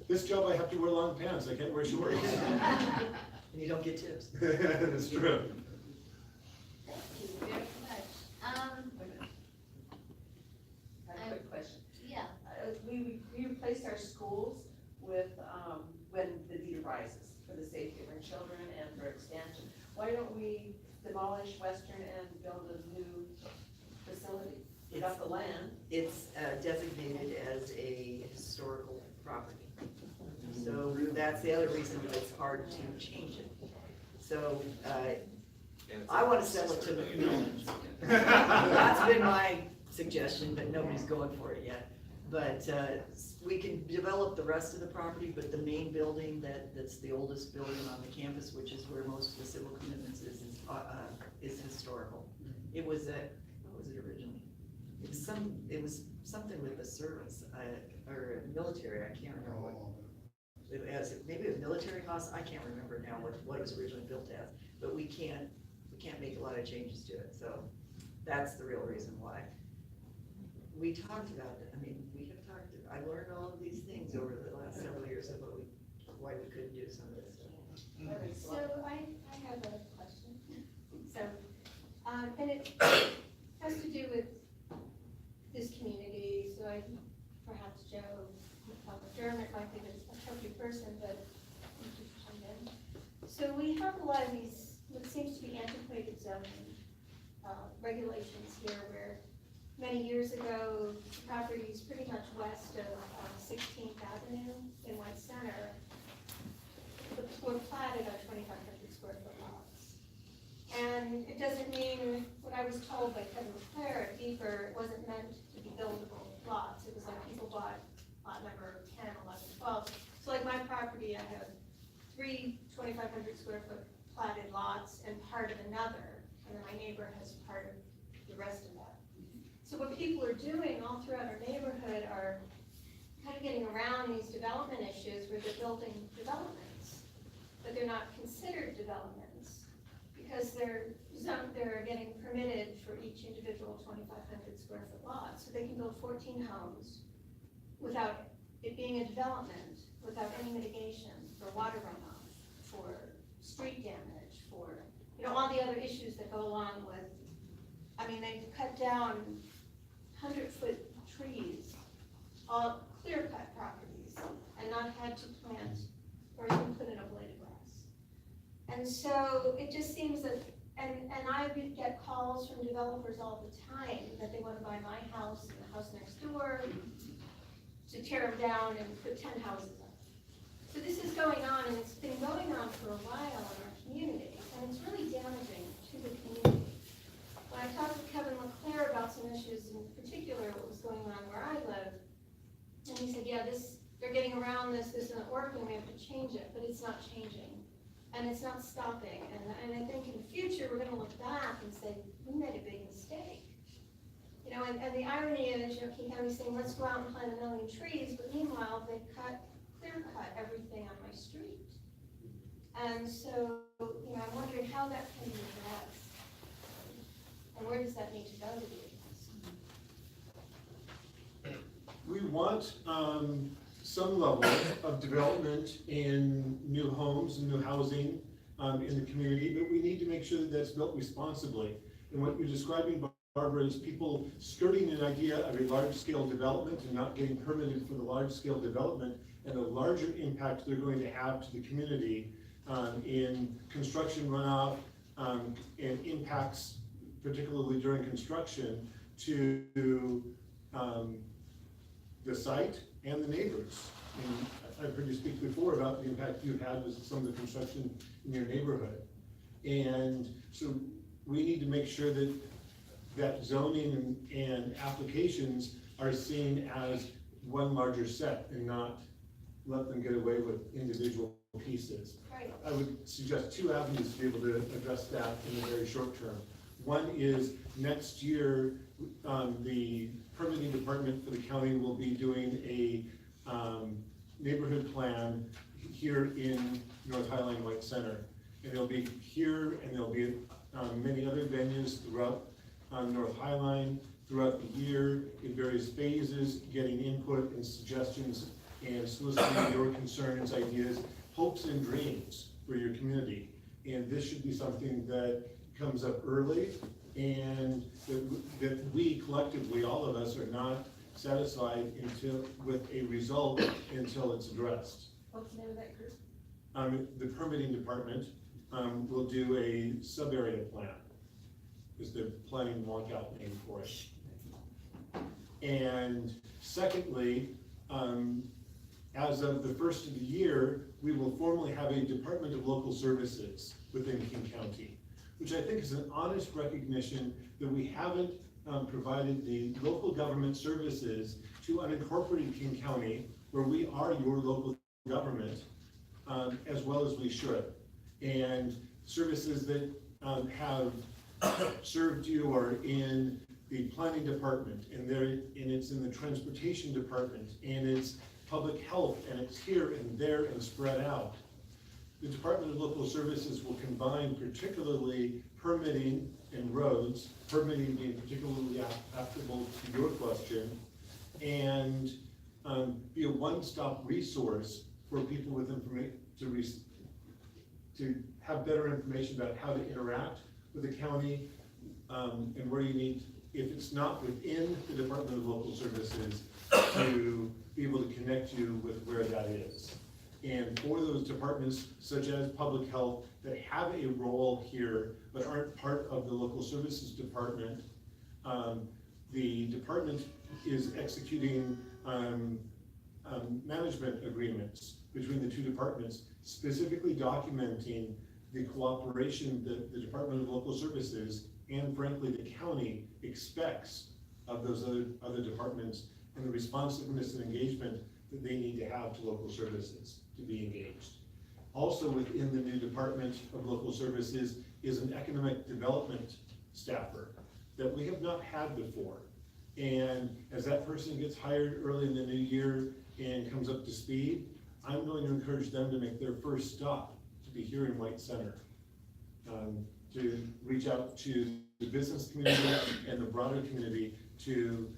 This job I have to wear long pants, I can't wear shorts. And you don't get tips. That's true. Thank you very much. I have a quick question. Yeah, We replaced our schools with, when the need arises, for the safety of our children and for expansion. Why don't we demolish Western and build a new facility? We got the land. It's designated as a historical property. So that's the other reason that it's hard to change it. So, I want to sell it to the community. That's been my suggestion, but nobody's going for it yet. But we can develop the rest of the property, but the main building that's the oldest building on the campus, which is where most of the civil commitments is historical. It was what was it originally? It was something with the service, or military, I can't remember what. Maybe a military house, I can't remember now what it was originally built as, but we can't make a lot of changes to it, so that's the real reason why. We talked about it, I learned all of these things over the last several years of why we couldn't do some of this stuff. So I have a question. So, and it has to do with this community, so perhaps Joe McDermott might be the appropriate person, but you can chime in. So we have a lot of these, what seems to be antiquated zoning regulations here, where many years ago, properties pretty much west of 16th Avenue in White Center were platted on 2,500 square foot lots. And it doesn't mean, what I was told by Kevin McClare at Beaver, it wasn't meant to be buildable lots. It was like people bought lot number 10, 11, 12. So like my property, I have 3 2,500 square foot platted lots and part of another, and then my neighbor has part of the rest of that. So what people are doing all throughout our neighborhood are kind of getting around these development issues where they're building developments, but they're not considered developments because they're getting permitted for each individual 2,500 square foot lot. So they can build 14 homes without it being a development, without any mitigation for water runoff, for street damage, for, all the other issues that go along with, they've cut down 100-foot trees, all clear-cut properties, and not had to plant or even put in a blade of grass. And so it just seems that, and I get calls from developers all the time that they want to buy my house and the house next door, to tear them down and put 10 houses up. So this is going on, and it's been going on for a while, and our working, we have to change it, but it's not changing. And it's not stopping, and I think in the future, we're gonna look back and say, we made a big mistake. You know, and the irony is, you know, King County's saying, let's go out and plant 1 million trees, but meanwhile, they clear cut everything on my street. And so, you know, I'm wondering how that can be addressed. And where does that need to go to be addressed? We want, some level of development in new homes and new housing, in the community, but we need to make sure that that's built responsibly. And what you're describing, Barbara, is people skirting an idea of a large-scale development and not getting permitted for the large-scale development, and the larger impact they're going to have to the community, in construction runoff, and impacts, particularly during construction, to, the site and the neighbors. And I've heard you speak before about the impact you've had with some of the construction in your neighborhood. And so we need to make sure that that zoning and applications are seen as one larger set and not let them get away with individual pieces. Right. I would suggest 2 avenues to be able to address that in the very short term. One is next year, the permitting department for the county will be doing a neighborhood plan here in North Highline White Center. And it'll be here, and there'll be many other venues throughout North Highline throughout the year in various phases, getting input and suggestions and soliciting your concerns, ideas, hopes and dreams for your community. And this should be something that comes up early, and that we collectively, all of us, are not satisfied with a result until it's addressed. What's the name of that group? The permitting department will do a sub-area plan, is the planning walkout name for it. And secondly, as of the first of the year, we will formally have a Department of Local Services within King County, which I think is an honest recognition that we haven't provided the local government services to unincorporated King County, where we are your local government, as well as we should. And services that have served you are in the planning department, and it's in the transportation department, and it's public health, and it's here and there and spread out. The Department of Local Services will combine particularly permitting and roads, permitting being particularly applicable to your question, and be a one-stop resource for people with information to have better information about how to interact with the county, and where you need, if it's not within the Department of Local Services, to be able to connect you with where that is. And for those departments, such as public health, that have a role here, but aren't part of the local services department, the department is executing management agreements between the 2 departments, specifically documenting the cooperation that the Department of Local Services and frankly the county expects of those other departments, and the responsiveness and engagement that they need to have to local services to be engaged. Also within the new Department of Local Services is an economic development staffer that we have not had before. And as that person gets hired early in the new year and comes up to speed, I'm going to encourage them to make their first stop to be here in White Center, to reach out to the business community and the broader community to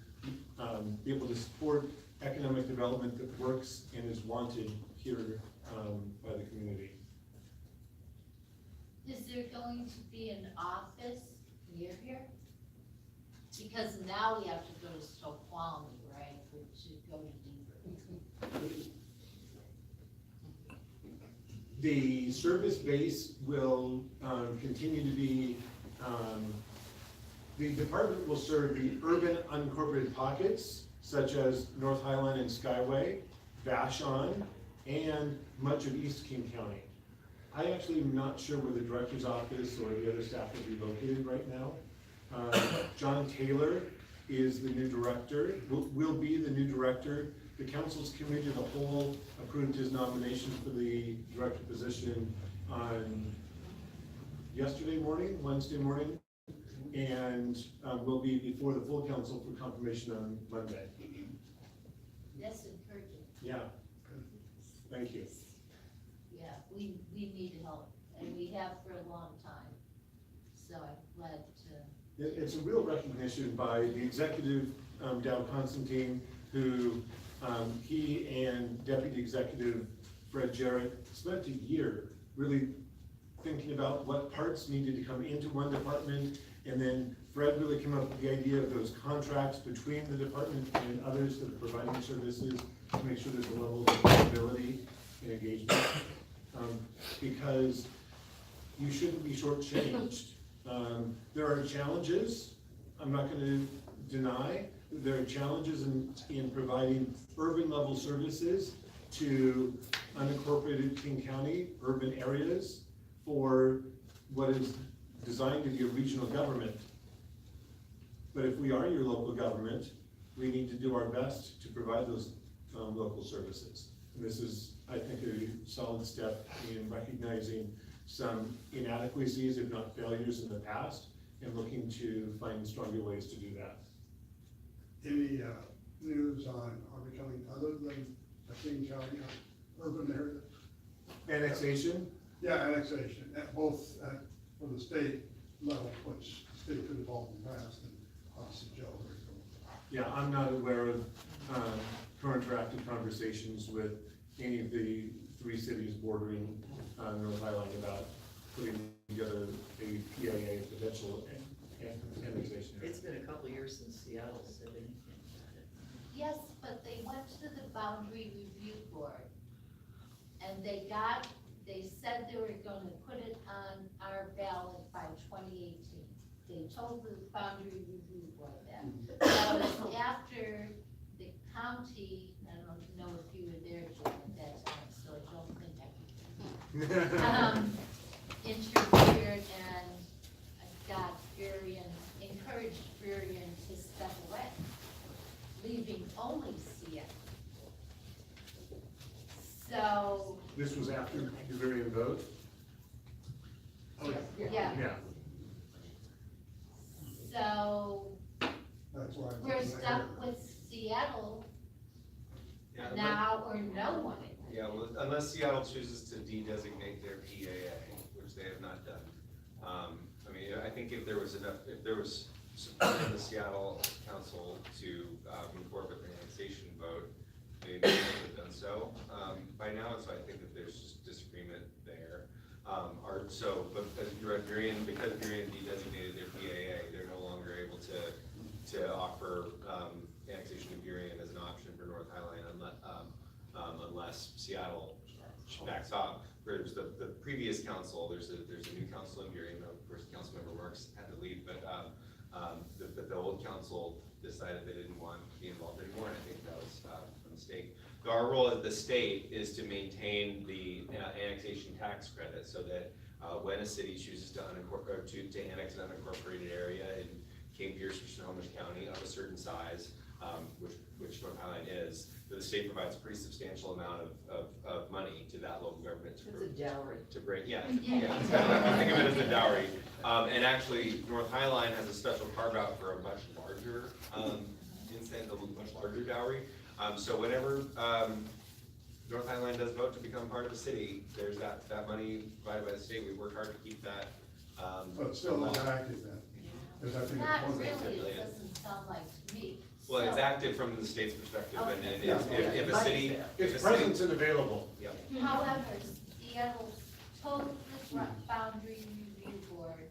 be able to support economic development that works and is wanted here by the community. Is there going to be an office near here? Because now we have to go to Snoqualmie, right, to go to deeper. The service base will continue to be, the department will serve the urban unincorporated pockets, such as North Highline and Skyway, Vashon, and much of East King County. I actually am not sure where the director's office or the other staff will be located right now. John Taylor is the new director, will be the new director The council's committee of the whole approved his nomination for the director position on Wednesday morning, and will be before the full council for confirmation on Monday. That's encouraging. Yeah. Thank you. Yeah, we need help, and we have for a long time. So I'm glad to. It's a real recognition by the executive, Dow Constantine, who he and Deputy Executive Fred Jarrett spent a year really thinking about what parts needed to come into one department, and then Fred really came up with the idea of those contracts between the department and others that are providing services to make sure there's a level of accountability and engagement. Because you shouldn't be shortchanged. There are challenges, I'm not gonna deny, there are challenges in providing urban level services to unincorporated King County urban areas for what is designed to be a regional government. But if we are your local government, we need to do our best to provide those local services. And this is, I think, a solid step in recognizing some inadequacies, if not failures in the past, and looking to find stronger ways to do that. Any news on, are we coming other than a King County urban area? Annexation? Yeah, annexation, for the state level, which the state could have all been passed, and obviously Joe. Yeah, I'm not aware of current or active conversations with any of the 3 cities bordering North Highline about putting together a PAA potential annexation. It's been a couple of years since Seattle said anything about it. Yes, but they went to the Boundary Review Board, and they said they were gonna put it on our ballot by 2018. They told the Boundary Review Board that. That was after the county, I don't know if you were there, Jim, at that time, so I don't think I can. Interfered and got encouraged Varian to step away, leaving only Seattle. So. This was after the Varian vote? Oh, Yeah. Yeah. So That's why. we're stuck with Seattle Yeah, now or no one. Yeah, well, unless Seattle chooses to de-designate their PAA, which they have not done. I mean, I think if there was support in the Seattle Council to move forward with the annexation vote, they would have done so by now, so I think that there's just disagreement there. But as you're at Varian, because Varian de-designated their PAA, they're no longer able to offer annexation of Varian as an option for North Highline unless Seattle backs off. Whereas the previous council, there's a new council in Varian, of course, Councilmember Marks had to leave, but the old council decided they didn't want to be involved anymore, and I think that was a mistake. So our role as the state is to maintain the annexation tax credit, so that when a city chooses to annex an unincorporated area in King, Pierce, or Snohomish County of a certain size, which North Highline is, the state provides a pretty substantial amount of money to that local government It's a dowry. to bring, yeah, think of it as a dowry. And actually, North Highline has a special carve out for a much larger incentive, a much larger dowry. So whenever North Highline does vote to become part of the city, there's that money provided by the state. We work hard to keep that. But it's still not active then, because I think. Not it's one really, thing. it doesn't sound like to me. Well, it's So- active from the state's perspective, and Okay. if a city, if It's a city, present and available. yeah. However, Seattle told the Boundary Review Board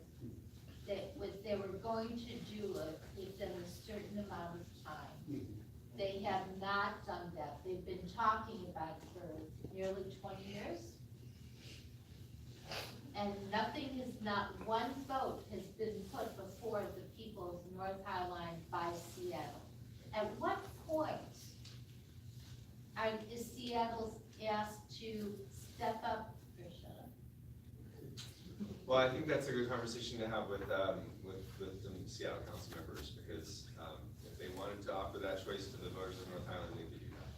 that what they were going to do it within a certain amount of time. They have not done that. They've been talking about it for nearly 20 years. And not one vote has been put before the people of North Highline by Seattle. At what point is Seattle asked to step up or shut up? Well, I think that's a good conversation to have with the Seattle council members, because if they wanted to offer that choice to the voters of North Highland, they could do that.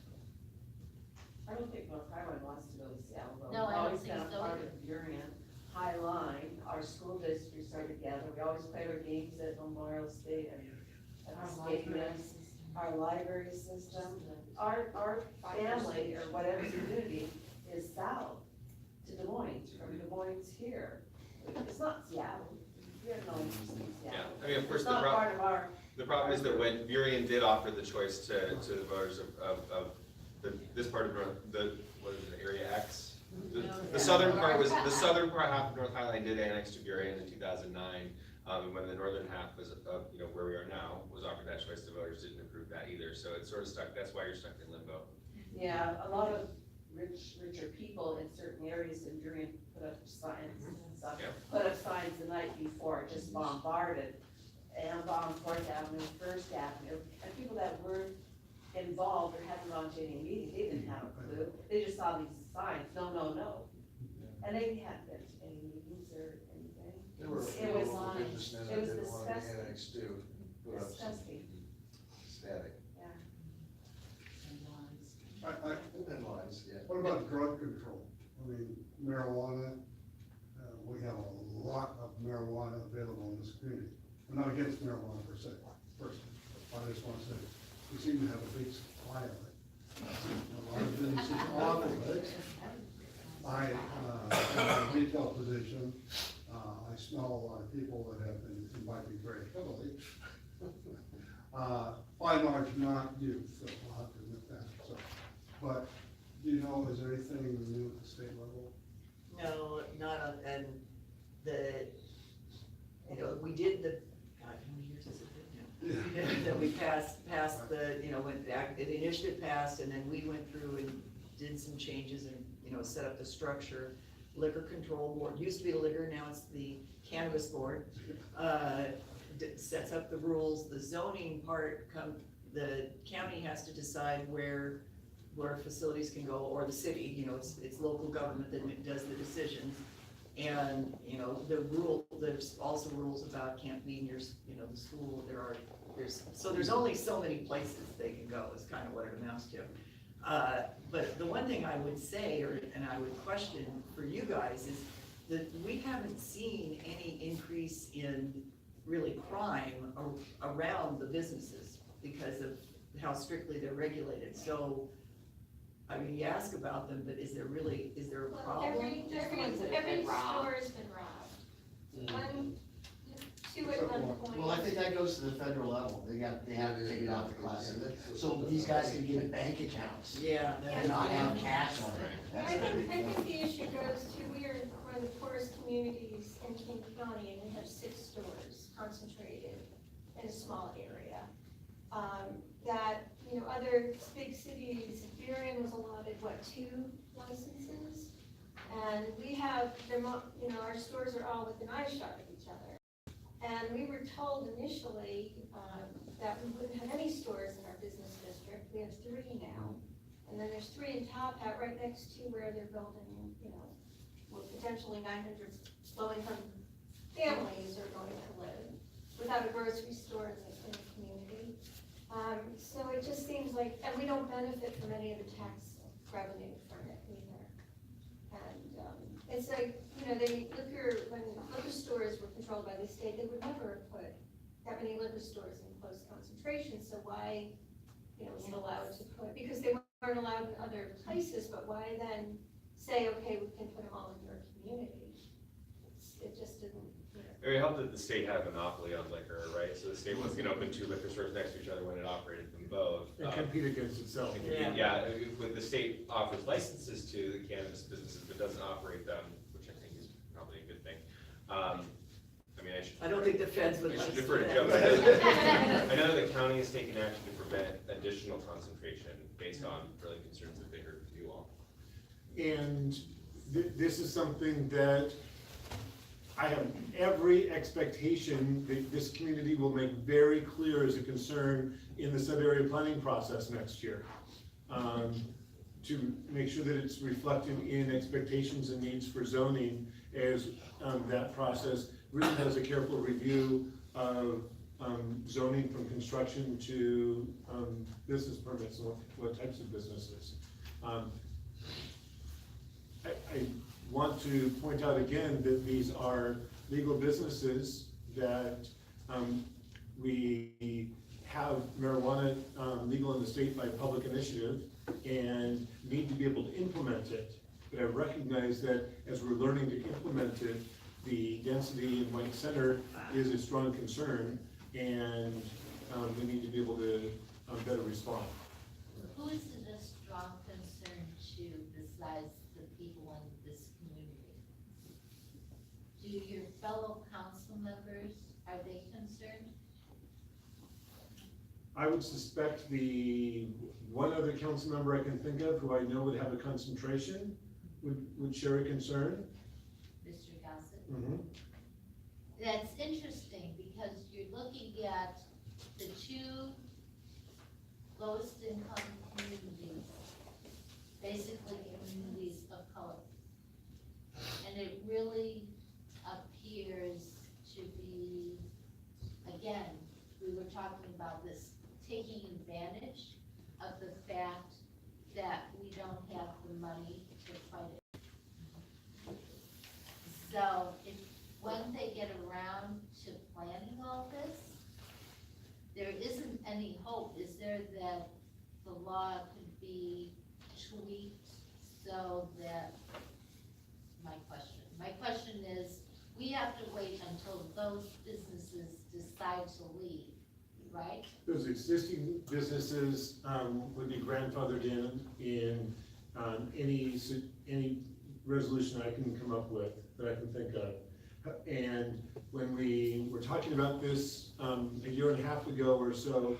I don't think North Highline wants to go to Seattle, though. No, I don't We've always think been a so part either. of Burien. High Line, our school districts are together, we always played our games at Memorial State and at the stadium. Our library system, our family or whatever community is south to Des Moines, from Des Moines here. It's not Seattle, we have no interest in Yeah, Seattle. I mean, of course, It's not part of our, the problem is that when Burien did offer the choice to the voters of this part of North, what is it, Area X? The southern part was, the southern part, half of North Highline did annex to Burien in 2009. And when the northern half was, you know, where we are now, was offered that choice, the voters didn't approve that either. So it's sort of stuck, that's why you're stuck in limbo. yeah, a lot of richer people in certain areas in Burien put up signs and stuff. Yeah. Put up signs the night before, just bombarded, and bombed Fourth Avenue, First Avenue, and people that weren't involved or hadn't gone to any meeting, they didn't have a clue, they just saw these signs, no, no, no. And they hadn't been to any meetings or anything. There were a few It was local fine. businessmen It that was didn't want to be disgusting. annexed too. Put up some Disgusting, static. yeah. And lines, yeah. What about drug control? I mean, marijuana, we have a lot of marijuana available in this community. I'm not against marijuana per se, personally. I just want to say, we seem to have a big supply of it. A lot of businesses offer it. I, in my retail position, I smell a lot of people that have been imbibing very heavily. By and large, not youth, so I'll have to admit that, so. But, do you know, is there anything new at the state level? No, not on, and the, you know, we did the, God, how many years has it been now? That we passed the, you know, when the initiative passed, and then we went through and did some changes and, you know, set up the structure. Liquor Control Board, used to be the liquor, now it's the Cannabis Board, sets up the rules, the zoning part the county has to decide where facilities can go, or the city, you know, it's local government that does the decisions. And, you know, there's also rules about can't be near, you know, the school, there's only so many places they can go, is kind of what it amounts to. But the one thing I would say, and I would question for you guys, is that we haven't seen any increase in really crime around the businesses because of how strictly they're regulated. So, I mean, you ask about them, but is there a problem? Every store's been robbed. One, two at one point. Well, I think that goes to the federal level, they have to take it off the class, so these guys can get bank accounts Yeah. and not have cash on it. I think the issue goes to, we are one of the poorest communities in King County, and we have 6 stores concentrated in a small area. That, you know, other big cities, Burien was allotted, 2 licenses? And we have, you know, our stores are all within eyeshot of each other. And we were told initially that we wouldn't have any stores in our business district. We have 3 now. And then there's 3 in Top Hat right next to where they're building, you know, where potentially 900 low-income families are going to live without a grocery store in the community. So it just seems like, and we don't benefit from any of the tax revenue from it either. And it's like, you know, when liquor stores were controlled by the state, they would never have put that many liquor stores in close concentration. So why, you know, was it allowed to put, because they weren't allowed in other places, but why then say, okay, we can put them all in your community? It just didn't, you know. It helped that the state had a monopoly on liquor, right? So the state wasn't gonna open 2 liquor stores next to each other when it operated them both. And compete against itself. Yeah, when the state offers licenses to the cannabis businesses, but doesn't operate them, which I think is probably a good thing. I mean, I don't think the feds would I like should to defer to do Joe. that. I know the county has taken action to prevent additional concentration based on really concerns that they heard from you all. And this is something that I have every expectation that this community will make very clear as a concern in the sub-area planning process next year. To make sure that it's reflected in expectations and needs for zoning as that process really has a careful review of zoning from construction to business permits and what types of businesses. I want to point out again that these are legal businesses that, we have marijuana, legal in the state by public initiative and need to be able to implement it. But I recognize that as we're learning to implement it, the density in White Center is a strong concern, and, we need to be able to, better respond. Who is it a strong concern to besides the people in this community? Do your fellow council members, are they concerned? I would suspect the one other council member I can think of who I know would have a concentration would share a concern. Mr. Gossett? Mm-hmm. That's interesting because you're looking at the two lowest income communities, basically communities of color. And it really appears to be, again, we were talking about this, taking advantage of the fact that we don't have the money to fight it. So if, when they get around to planning all this, there isn't any hope, is there, that the law could be tweaked so that, my question is, we have to wait until those businesses decide to leave, right? Those existing businesses, would be grandfathered in, any resolution I can come up with, that I can think of. And when we were talking about this, a year and a half ago or so,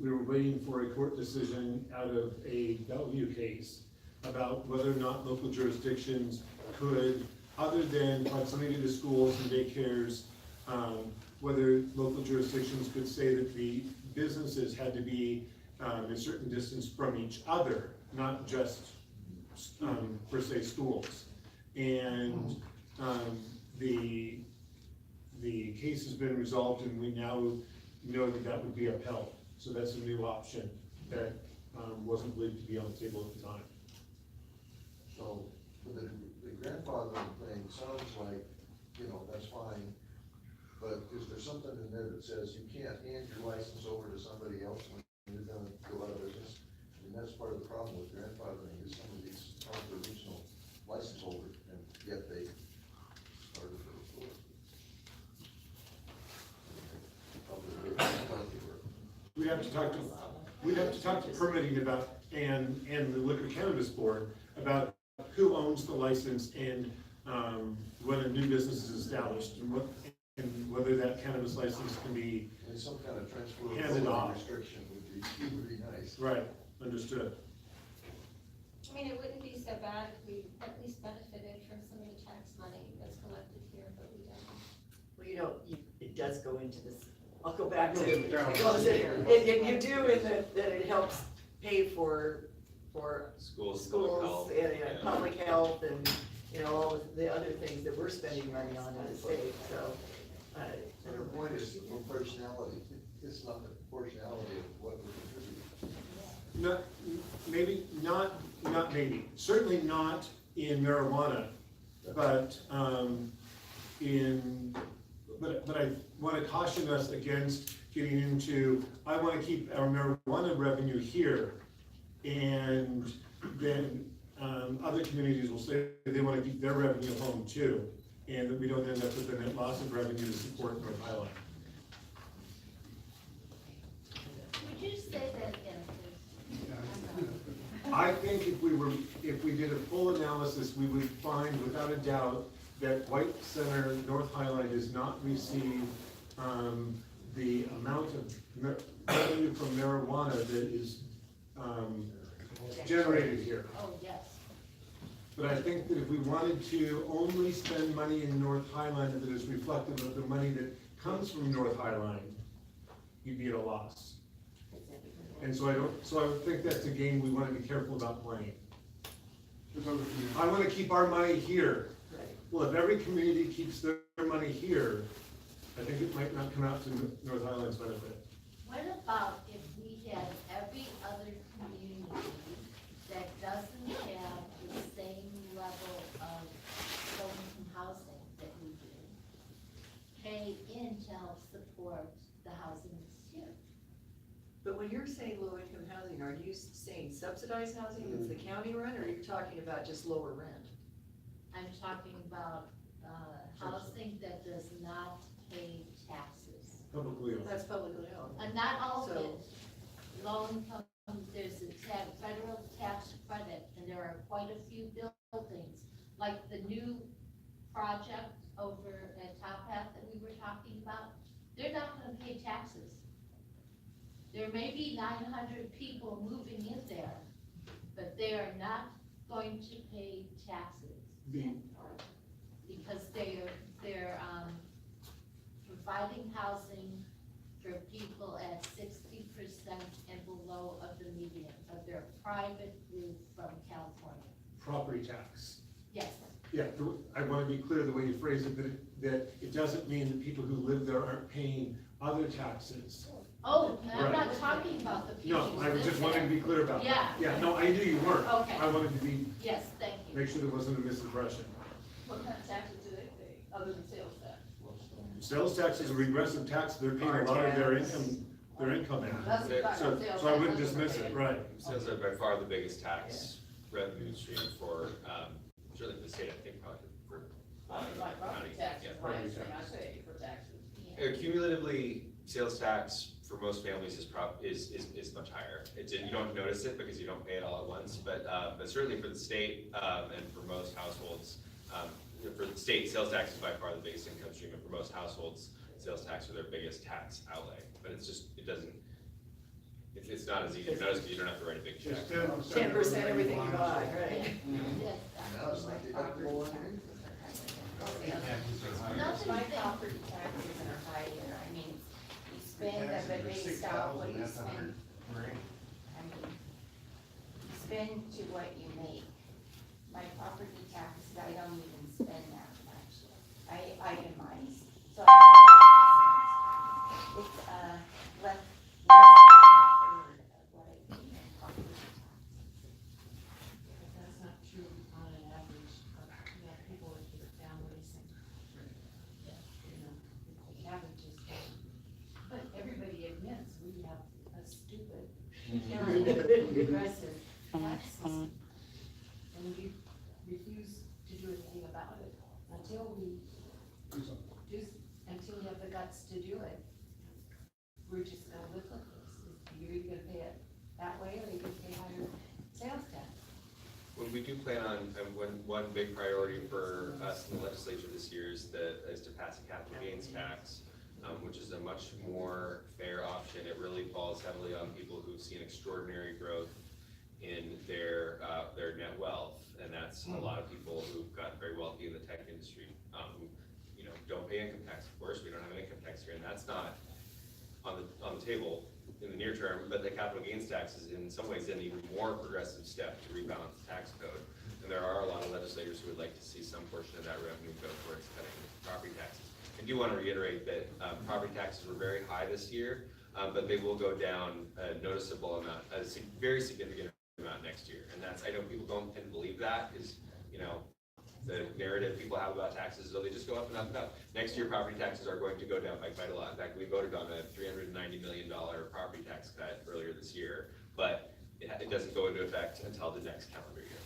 we were waiting for a court decision out of a Bellevue case about whether or not local jurisdictions could, other than proximity to schools and daycares, whether local jurisdictions could say that the businesses had to be a certain distance from each other, not just per se schools. And the case has been resolved, and we now know that that would be upheld. So that's a new option that wasn't believed to be on the table at the time. So, the grandfathering thing sounds like, that's fine, but is there something in there that says you can't hand your license over to somebody else when you're gonna go out of business? I mean, that's part of the problem with grandfathering, is some of these are the original license holders, and yet they started for the school. We'd have to talk to permitting about, and the Liquor Cannabis Board about who owns the license and, when a new business is established, and whether that cannabis license can be And some kind of handed off. restriction would be nice. Right, understood. I mean, it wouldn't be so bad if we at least benefited from some of the tax money that's collected here, but we don't. Well, it does go into this, I'll go back to, It does. you do in that it helps pay for Schools, public schools health. and public health and, all of the other things that we're spending money on in the state, so. So the point is the proportionality, it's not the proportionality of what we're contributing. Not maybe, certainly not in marijuana, but, but I wanna caution us against getting into, I wanna keep our marijuana revenue here, and then, other communities will say they wanna keep their revenue home too, and that we don't end up with a net loss of revenue to support North Highland. Would you say that again, please? I think if we did a full analysis, we would find without a doubt that White Center, North Highland does not receive, the amount of revenue from marijuana that is, generated here. Oh, yes. But I think that if we wanted to only spend money in North Highland that is reflective of the money that comes from North Highland, you'd be at a loss. And so I would think that's a game we wanna be careful about playing. I wanna keep our money here. Well, if every community keeps their money here, I think it might not come out to North Highland's benefit. What about if we had every other community that doesn't have the same level help support the housing too. But when you're saying low-income housing, are you saying subsidized housing that's the county run, or are you talking about just lower rent? I'm talking about, housing that does not pay taxes. Publicly owned. That's publicly owned. And not all of So- it, low income, there's a federal tax credit, and there are quite a few buildings, like the new project over at Top Hat that we were talking about, they're not gonna pay taxes. There may be 900 people moving in there, but they are not going to pay taxes. Because they're providing housing for people at 60% and below of the median of their private group from California. Property tax. Yes, Yeah, I want to be clear the way you phrase it, that it doesn't mean that people who live there aren't paying other taxes. oh, I'm Right. not talking about the people No, who I live just wanted to there. be clear about that. Yeah. Yeah, no, I knew you weren't. Okay. I wanted to be, Yes, thank you. make sure there wasn't a misimpression. What kind of taxes do they pay, other than sales tax? Sales tax is a regressive tax, they're paying a lot of their income in. That's what you're talking So, about, sales so I tax, wouldn't that's what dismiss they it, pay. right. Sales are by far the biggest tax revenue stream for, certainly for the state, I think, probably for. I mean, my property county. tax Yeah. is what I'm saying, I pay for taxes. Cumulatively, sales tax for most families is much higher. You don't notice it because you don't pay it all at once, but certainly for the state, and for most households, for the state, sales tax is by far the biggest income stream, and for most households, sales tax are their biggest tax outlay. But it's not as easy to notice because you don't have to write a big check. Just 10% everything you buy, right? Yes. Now it's not deductible anymore. My property taxes are higher, I mean, you spend, but based off what you spend. I mean, you spend to what you make. My property taxes, I don't even spend that much. I itemize, so it's, less than a third of what I pay in property taxes. But that's not true on an average of, people with their families and, the average is down. But everybody admits we have a stupid, regressive tax system. And we refuse to do anything about it until we until we have the guts to do it. We're just gonna live with this. You're either gonna pay it that way or you're gonna pay higher sales tax. Well, we do plan on, one big priority for us in the legislature this year is to pass a capital gains tax, which is a much more fair option. It really falls heavily on people who've seen extraordinary growth in their net wealth, and that's a lot of people who've gotten very wealthy in the tech industry, who, don't pay income tax. Of course, we don't have an income tax here, and that's not on the table in the near term, but the capital gains tax is in some ways an even more progressive step to rebalance the tax code. And there are a lot of legislators who would like to see some portion of that revenue go towards cutting property taxes. I do want to reiterate that property taxes were very high this year, but they will go down a noticeable amount, very significant amount next year. And I know people don't tend to believe that because, the narrative people have about taxes is, they just go up and up and up. Next year, property taxes are going to go down by quite a lot. In fact, we voted on a $390 million property tax cut earlier this year, but it doesn't go into effect until the next calendar year.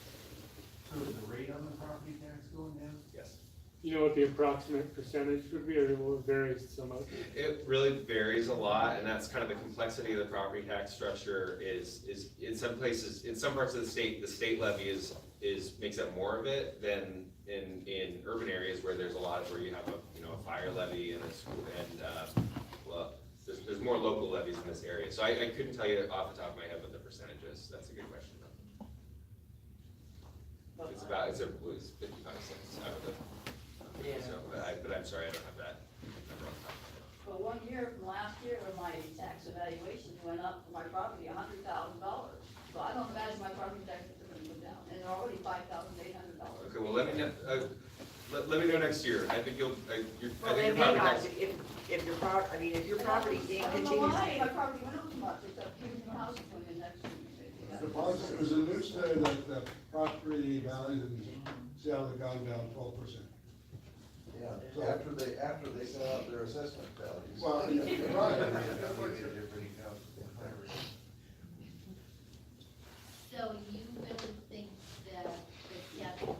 So is the rate on the property tax going down? Yes. You know what the approximate percentage would be, or will it vary so much? It really varies a lot, and that's kind of the complexity of the property tax structure is in some places, in some parts of the state levy makes up more of it than in urban areas where there's a lot of, where you have a fire levy and a school, and there's more local levies in this area. So I couldn't tell you off the top of my head what the percentage is. That's a good question though. It's 55 cents out of the, so, but I'm sorry, I don't have that number on top. Well, 1 year from last year, my tax evaluation went up for my property $100,000. So I don't imagine my property taxes are gonna go down, and they're already $5,800. Okay, well, let me know, let me know next year. I think Well, I they think your may property not, tax. if your property gain I don't know continues. why my property went up so much, except two new houses going in next year. There's a news today that property values in Seattle have gone down 12%. Yeah, after they send out their assessment values. Well, So you really think that the Seattle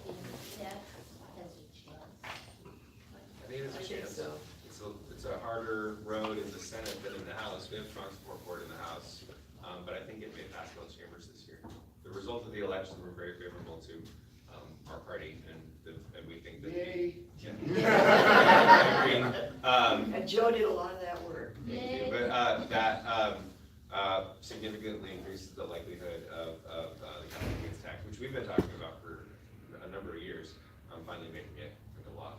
Meeting Dec has a chance? I think it's a I think chance. so. It's a harder road in the Senate than in the House. We have strong support for it in the House, but I think it may pass both chambers this year. The results of the election were very favorable to our party, and we think that. Yay. Yeah. I agree. And Joe did a lot of that work. Thank you. But that significantly increases the likelihood of the capital gains tax, which we've been talking about for a number of years, finally making it into law.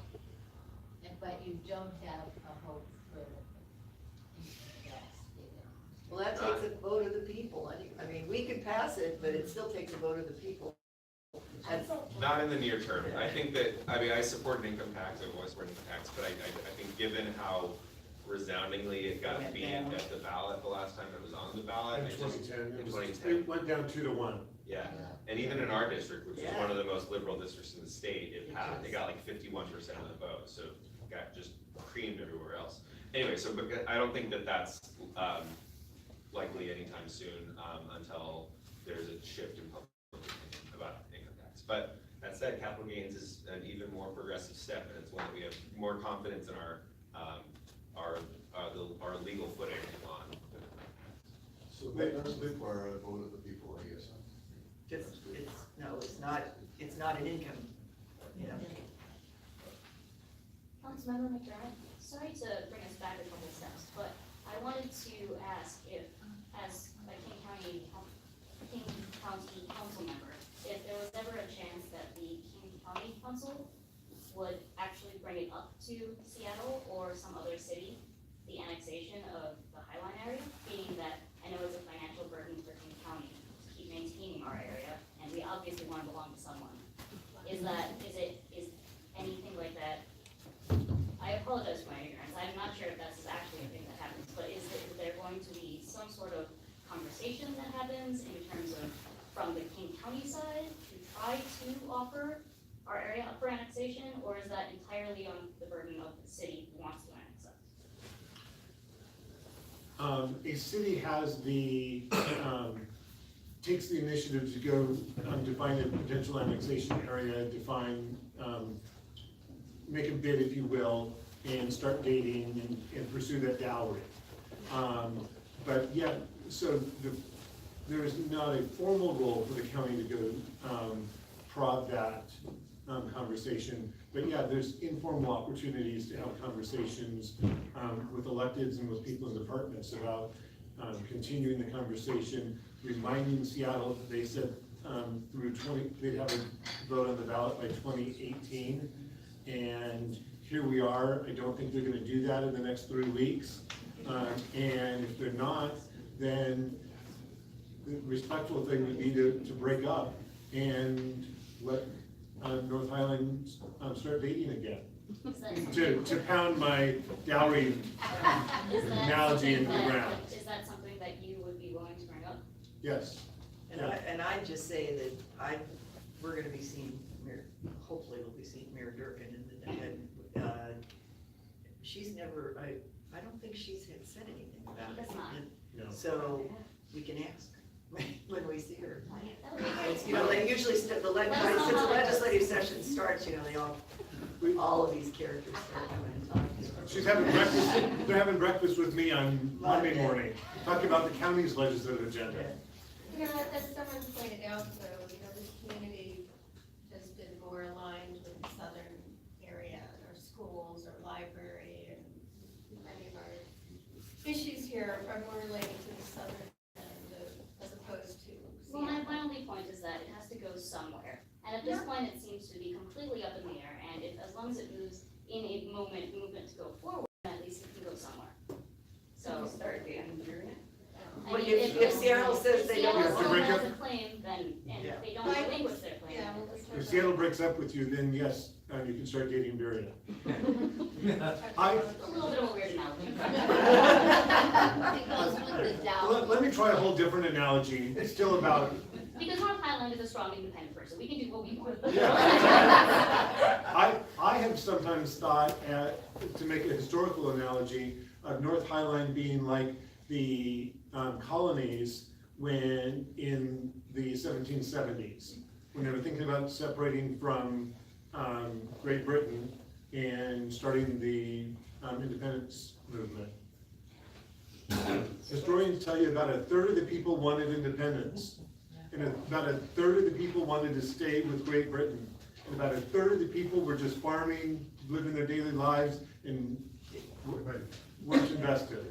But you don't have a hope for yes, Well, that takes a vote of the people. I mean, we could pass it, but it still takes a vote of the people. That's, Not in the near term. I think that, I support an income tax, I've always supported an income tax, but I think given how resoundingly it got Went beat down. at the ballot the last time it was on the ballot. In I just- 2010, In it 2010. it went down 2-1. Yeah, and even in our district, which is Yeah. one of the most liberal districts in the state, it passed, Yes. it got like 51% of the vote, so it got just creamed everywhere else. Anyway, so I don't think that that's, likely anytime soon, until there's a shift in public opinion about income tax. But that said, capital gains is an even more progressive step, and it's one that we have more confidence in our legal footing on. So that does require a vote of the people, I guess. it's not an income, you know. Councilmember McDermott, sorry to bring us back a couple steps, but I wanted to ask if, as a King County council member, if there was ever a chance that the King County Council would actually bring it up to Seattle or some other city, the annexation of the Highline area, being that I know it's a financial burden for King County to keep maintaining our area, and we obviously want to belong to someone. Is anything like that? I apologize for my ignorance, I'm not sure if that's actually a thing that happens, but is there going to be some sort of conversation that happens in terms of, from the King County side, to try to offer our area up for annexation, or is that entirely on the burden of the city who wants to annex it? A city has takes the initiative to go define a potential annexation area, make a bid, if you will, and start dating and pursue that dowry. But yeah, so there is not a formal role for the county to go prod that conversation. But yeah, there's informal opportunities to have conversations with electeds and with people in departments about continuing the conversation, reminding Seattle that they said they'd have a vote on the ballot by 2018. And here we are. I don't think they're gonna do that in the next 3 weeks. And if they're not, then the respectful thing would be to break up and let North Highland start dating again. To pound my dowry analogy into the ground. Is that something that you would be willing to bring up? Yes. And I just say that we're gonna be seeing hopefully we'll be seeing Mayor Durkin she's never, I don't think she's said anything about it. That's not. No. So we can ask when we see her. That would be great. You know, they usually, since the legislative session starts, you know, all of these characters start coming and talking. She's having breakfast, they're having breakfast with me on Monday morning, talking about the county's legislative agenda. You know, as someone pointed out, though, you know, this community has been more aligned with the southern area, our schools, our library, and many of our issues here are more related to the southern end as opposed to Well, Seattle. my only point is that it has to go somewhere. And at this point, it seems to be completely up in the air, and as long as it moves in a movement to go forward, at least it can go somewhere. So. Start dating Julian. I Well, mean, if Seattle says they don't. If Seattle break still up- has a claim, then, and Yeah. if they don't relinquish their claim. Yeah, well, that's If Seattle breaks up with you, then yes, you can start dating Birria. I, A little bit of a weird analogy. It goes with the dowry. let me try a whole different analogy. It's still about Because North Highland is a strong independent person, we can do what we want. I have sometimes thought, to make a historical analogy, of North Highline being like the colonies when in the 1770s, when they were thinking about separating from Great Britain and starting the independence movement. Historians tell you about a third of the people wanted independence, and about a third of the people wanted to stay with Great Britain, and about a third of the people were just farming, living their daily lives, and weren't invested.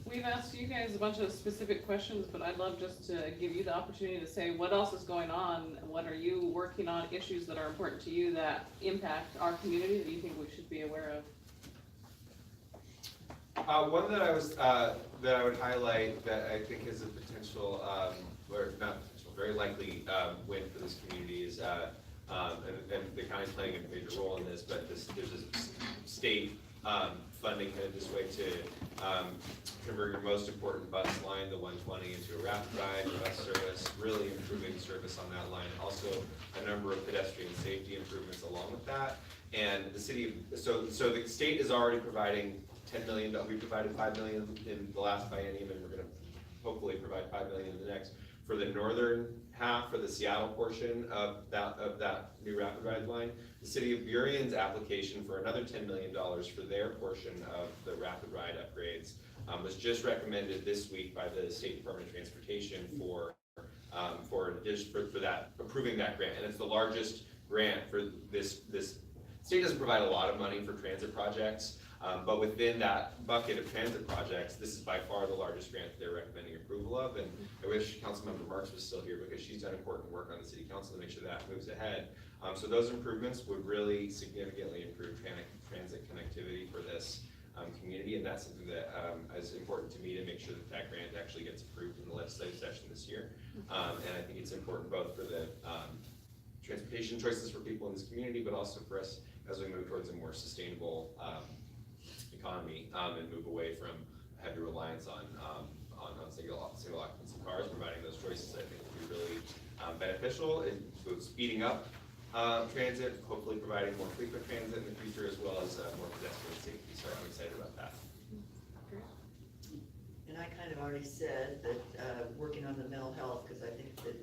We've asked you guys a bunch of specific questions, but I'd love just to give you the opportunity to say what else is going on, what are you working on, issues that are important to you that impact our community that you think we should be aware of? One that I would highlight that I think is a potential, or not potential, very likely win for this community is, and the county's playing a major role in this, but there's a state funding headed this way to convert your most important bus line, the 120, into a rapid ride bus service, really improving service on that line. Also, a number of pedestrian safety improvements along with that. And the city, so the state is already providing $10 million. We provided $5 million in the last biennium, and we're going to hopefully provide $5 million in the next. For the northern half, for the Seattle portion of that new rapid ride line, the city of Burion's application for another $10 million for their portion of the rapid ride upgrades was just recommended this week by the State Department of Transportation for that, approving that grant. And it's the largest grant for this state doesn't provide a lot of money for transit projects, but within that bucket of transit projects, this is by far the largest grant that they're recommending approval of. And I wish Councilmember Marks was still here because she's done important work on the city council to make sure that moves ahead. So those improvements would really significantly improve transit connectivity for this community, and that's something that is important to me to make sure that that grant actually gets approved in the legislative session this year. And I think it's important both for the transportation choices for people in this community, but also for us as we move towards a more sustainable economy and move away from heavy reliance on single occupancy cars. Providing those choices, I think, would be really beneficial. It includes speeding up transit, hopefully providing more frequent transit in the future, as well as more pedestrian safety. So I'm excited about that. And I kind of already said that working on the mental health, because I think that,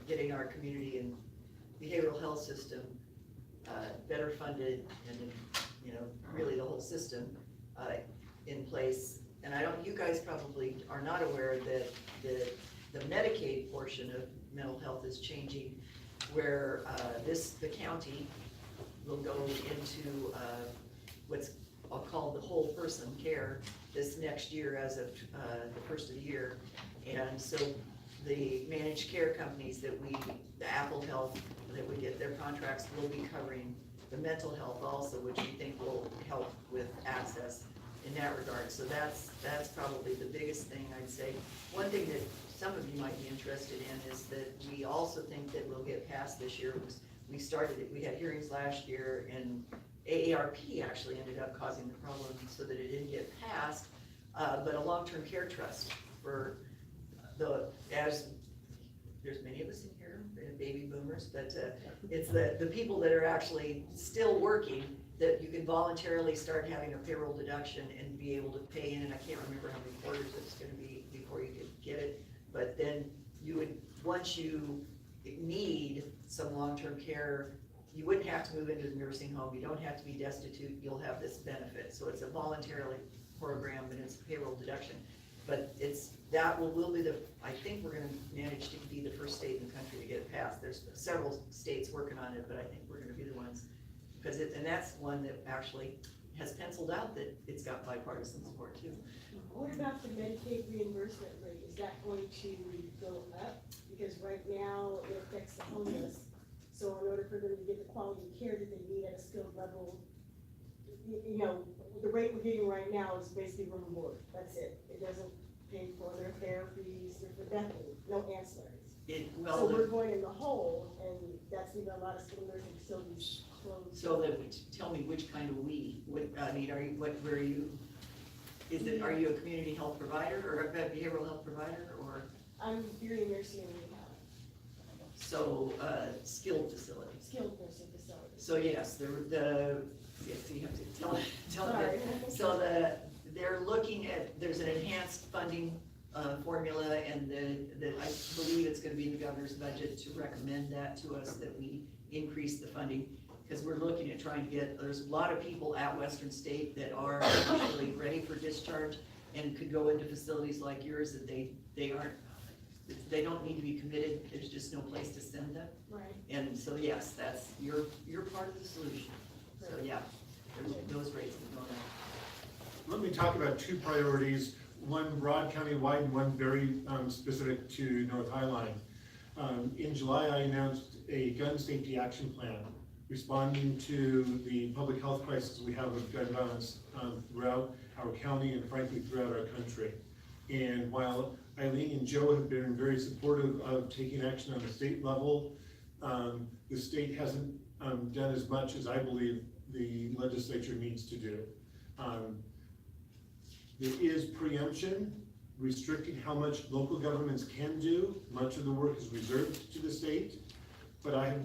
getting our community and behavioral health system better funded and, really the whole system in place. And you guys probably are not aware that the Medicaid portion of mental health is changing, where the county will go into what's I'll call the whole person care this next year as of the first of the year. And so the managed care companies the Apple Health, that we get their contracts will be covering the mental health also, which we think will help with access in that regard. So that's probably the biggest thing I'd say. One thing that some of you might be interested in is that we also think that we'll get passed this year. We had hearings last year, and AARP actually ended up causing the problem so that it didn't get passed, but a long-term care trust for as there's many of us in here, baby boomers, but it's the people that are actually still working, that you can voluntarily start having a payroll deduction and be able to pay in, and I can't remember how many quarters it's gonna be before you could get it, but then you would, once you need some long-term care, you wouldn't have to move into the nursing home, you don't have to be destitute, you'll have this benefit. So it's a voluntary program and it's payroll deduction. But we'll be I think we're gonna manage to be the first state in the country to get it passed. There's several states working on it, but I think we're gonna be the ones. And that's one that actually has penciled out that it's got bipartisan support too. What about the Medicaid reimbursement rate? Is that going to go up? Because right now it affects the homeless. So in order for them to get the quality of care that they need at a skilled level, the rate we're getting right now is basically room and board. That's it. It doesn't pay for their therapies, for nothing, no ancillaries. So we're going in the hole, and that's leaving a lot of skilled nursing facilities closed. So tell me which kind of where are you? Are you a community health provider or a behavioral health provider or? I'm Burien Nursing and Rehab, So, skilled facility. skilled nursing facility. So yes, yes, you have to tell Sorry. it. So they're looking at, there's an enhanced funding formula, and I believe it's gonna be in the governor's budget to recommend that to us, that we increase the funding. Because we're looking at trying to get, there's a lot of people at Western State that are actually ready for discharge and could go into facilities like yours that they don't need to be committed, there's just no place to send them. Right. And so, yes, that's, you're part of the solution. So, yeah, those rates have gone up. Let me talk about two priorities, one broad county-wide and one very specific to North Highline. In July, I announced a gun safety action plan responding to the public health crisis we have with gun violence throughout our county and frankly throughout our country. And while Eileen and Joe have been very supportive of taking action on the state level, the state hasn't done as much as I believe the legislature needs to do. There is preemption restricting how much local governments can do. Much of the work is reserved to the state, but I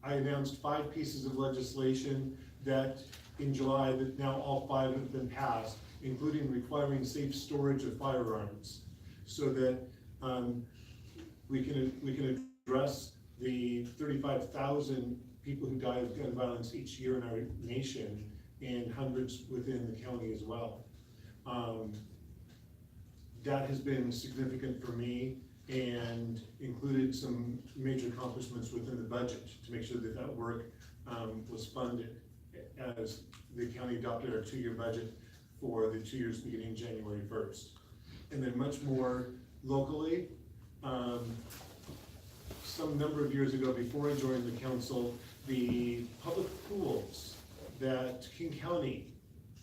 announced 5 pieces of legislation that in July, that now all 5 have been passed, including requiring safe storage of firearms, so that we can address the 35,000 people who die of gun violence each year in our nation, and hundreds within the county as well. That has been significant for me and included some major accomplishments within the budget to make sure that that work was funded as the county adopted our 2-year budget for the 2 years beginning January 1st. And then much more locally, some number of years ago, before I joined the council, the public pools that King County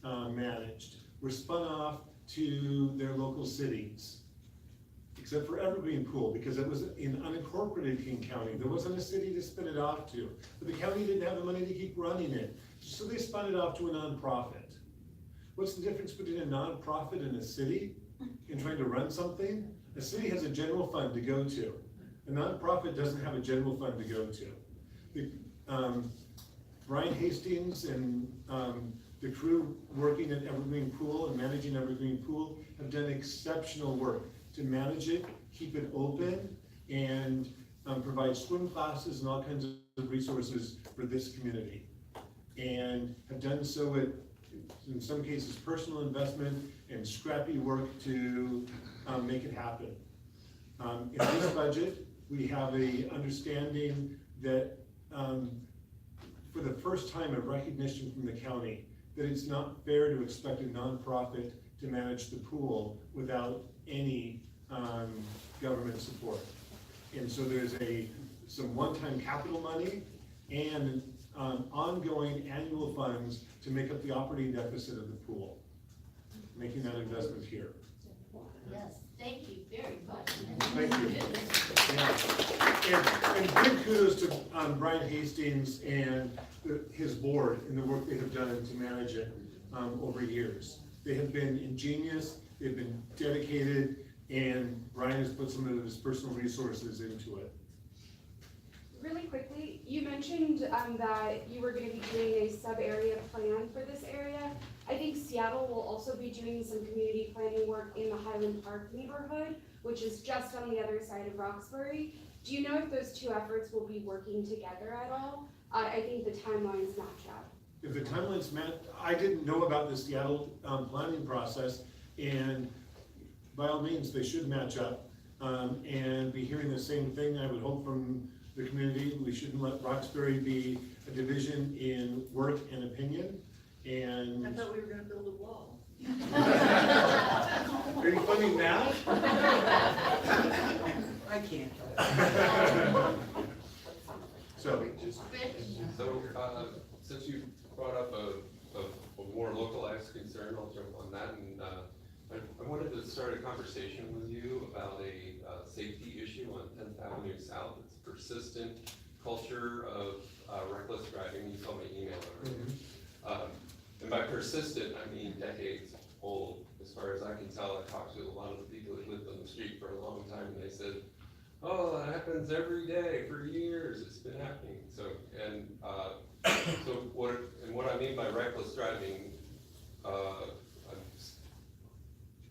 managed were spun off to their local cities, except for Evergreen Pool, because it was in unincorporated King County. There wasn't a city to spin it off to, but the county didn't have the money to keep running it, so they spun it off to a nonprofit. What's the difference between a nonprofit and a city in trying to run something? A city has a general fund to go to. A nonprofit doesn't have a general fund to go to. Brian Hastings and the crew working at Evergreen Pool and managing Evergreen Pool have done exceptional work to manage it, keep it open, and provide swim classes and all kinds of resources for this community. And have done so with, in some cases, personal investment and scrappy work to make it happen. In this budget, we have a understanding that for the first time, a recognition from the county that it's not fair to expect a nonprofit to manage the pool without any government support. And so there's some one-time capital money and ongoing annual funds to make up the operating deficit of the pool, making that investment here. Yes, thank you very much. Thank you. Yeah. And big kudos to Brian Hastings and his board and the work they have done to manage it over years. They have been ingenious, they've been dedicated, and Brian has put some of his personal resources into it. Really quickly, you mentioned that you were going to be doing a sub-area plan for this area. I think Seattle will also be doing some community planning work in the Highland Park neighborhood, which is just on the other side of Roxbury. Do you know if those 2 efforts will be working together at all? I think the timelines match up. If the timelines match, I didn't know about the Seattle planning process, and by all means, they should match up and be hearing the same thing, I would hope, from the community. We shouldn't let Roxbury be a division in work and opinion. And I thought we were gonna build a wall. Are you funding that? I can't. So since you brought up a more localized concern, I'll jump on that. And I wanted to start a conversation with you about a safety issue on 10th Avenue South. It's a persistent culture of reckless driving. You saw my email already. And by persistent, I mean decades old. as far as I can tell, I talked to a lot of the people that lived on the street for a long time, and they said, oh, that happens every day for years, it's been happening. So, and, so what I mean by reckless driving,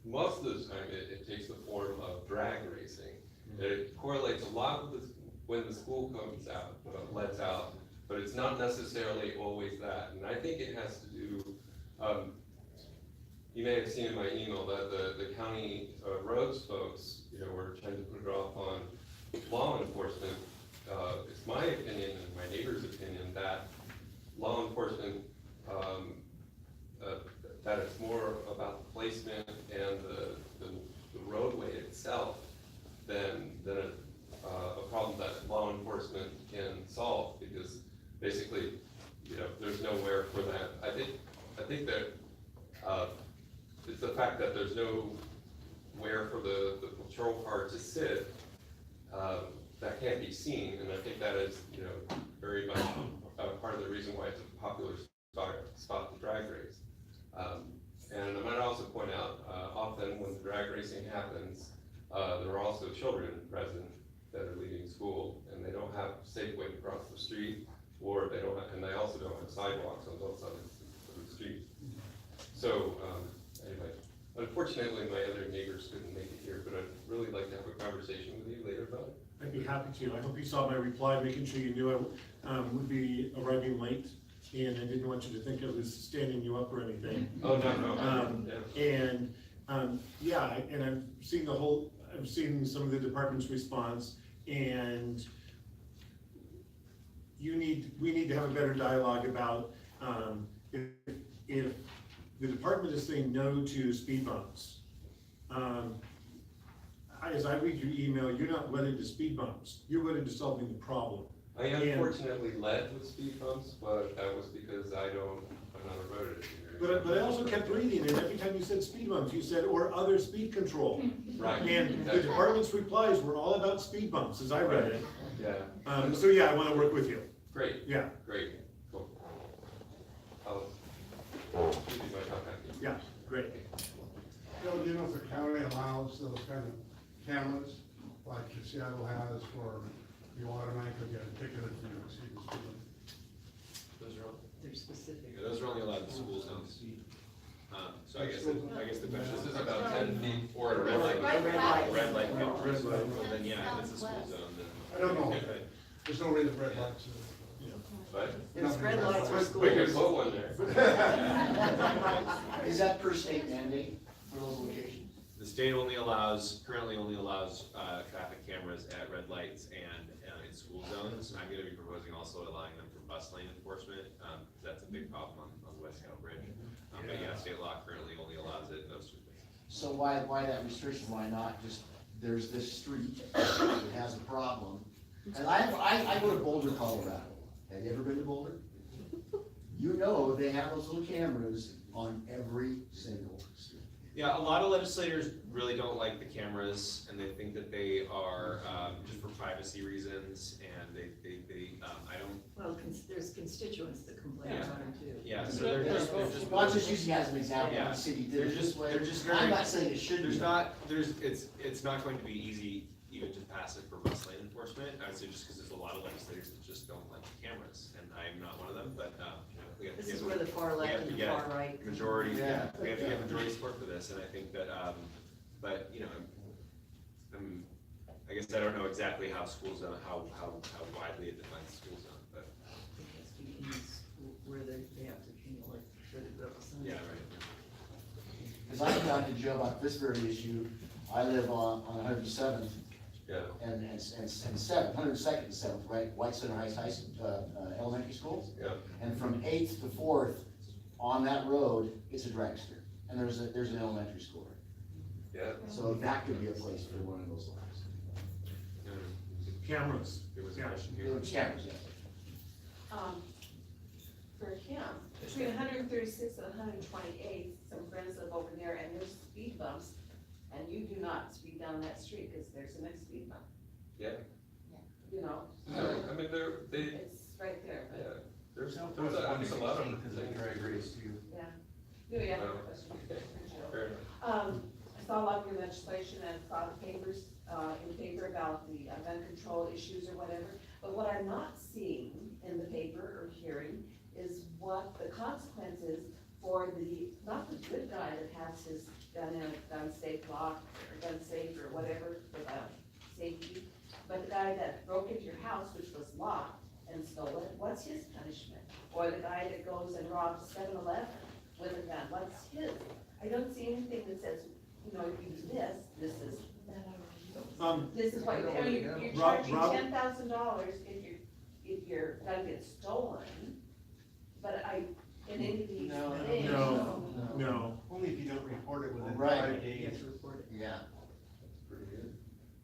most of the time it takes the form of drag racing. It correlates a lot with when the school comes out, lets out, but it's not necessarily always that. And I think it has to do, you may have seen in my email that the county roads folks, were trying to put it off on law enforcement. It's my opinion and my neighbor's opinion that law enforcement, that it's more about the placement and the roadway itself than a problem that law enforcement can solve, because basically, there's nowhere for that. I think that it's the fact that there's nowhere for the patrol car to sit that can't be seen, and I think that is, very much part of the reason why it's a popular spot to drag race. And I might also point out, often when drag racing happens, there are also children present that are leaving school, and they don't have safe way to cross the street, or they don't have, and they also don't have sidewalks on both sides of the street. So, anyway, unfortunately, my other neighbors couldn't make it here, but I'd really like to have a conversation with you later about it. I'd be happy to. I hope you saw my reply, making sure you knew I would be arriving late, and I didn't want you to think I was standing you up or anything. Oh, no. Yeah, and I've seen some of the department's response, and we need to have a better dialogue about, if the department is saying no to speed bumps, as I read your email, you're not wedded to speed bumps, you're wedded to solving the problem. I unfortunately led with speed bumps, but that was because I'm not a road engineer. But I also kept reading, and every time you said speed bumps, you said, or other speed control. Right. And the department's replies were all about speed bumps, as I read it. Yeah. So yeah, I wanna work with you. Great. Yeah. Great, cool. I'll give you my contact. Yeah, great. Bill, do you know if the county allows those kind of cameras, like Seattle has, where you automatically get ticketed for you exceeding the speed limit? They're specific. Yeah, those are only allowed in school zones. So I guess the question is about 10 feet or a red light. Red light. Well, then yeah, if it's a school zone, then. I don't know. There's no reason red lights. But. There's red lights for schools. We could put one there. Is that per state mandate for those locations? The state currently only allows traffic cameras at red lights and in school zones. I'm gonna be proposing also allowing them for bus lane enforcement, because that's a big problem on the West Cow Bridge. But yeah, state law currently only allows it in those two places. So why that restriction? Why not just, there's this street that has a problem? And I go to Boulder, Colorado. Have you ever been to Boulder? You know they have those little cameras on every single street. Yeah, a lot of legislators really don't like the cameras, and they think that they are just for privacy reasons, and they I don't. Well, there's constituents that complain about them too. Yeah, so they're just. Well, I'm just using it as an example. Yeah. The city did They're it just this way. very. I'm not saying it should be. It's not going to be easy even to pass it for bus lane enforcement. I would say just because there's a lot of legislators that just don't like the cameras, and I'm not one of them, but we have to This is where the far left and the far right. majority. Yeah. We have to get majority support for this, and I think that but I guess I don't know exactly how school zone, how widely it defines school zone, but. It has to be in the school where they have to, like, where they build the sign. Yeah, right. Because I can talk to Joe about this very issue. I live on 107th. Yeah. And 7th, 102nd and 7th, right? White Center Heights Elementary School. Yeah. And from 8th to 4th, on that road, it's a dragster. And there's an elementary school there. Yeah. So that could be a place for one of those lines. Cameras. There was a Yeah. question here. Cameras, yeah. For him, between 136th and 128th, some friends live over there, and there's speed bumps, and you do not speed down that street, because there's the next speed bump, Yeah. you know? I mean, It's right there, yeah, but, there's a lot of things. yeah. No, yeah. No. Fair enough. I saw a lot of your legislation and saw the papers, in favor about the gun control issues or whatever. But what I'm not seeing in the paper or hearing is what the consequences for the, not the good guy that has his gun in a gun safe lock or gun safe or whatever without safety, but the guy that broke into your house, which was locked and stole it, what's his punishment? Or the guy that goes and robs 7-Eleven with a gun, what's his? I don't see anything that says, you know, if you do this, this is what, you know, you're charging $10,000 if your gun gets stolen, but in any of these things. No. Only if you don't report it within Right. 5 days. You have to report it. Yeah. Pretty good.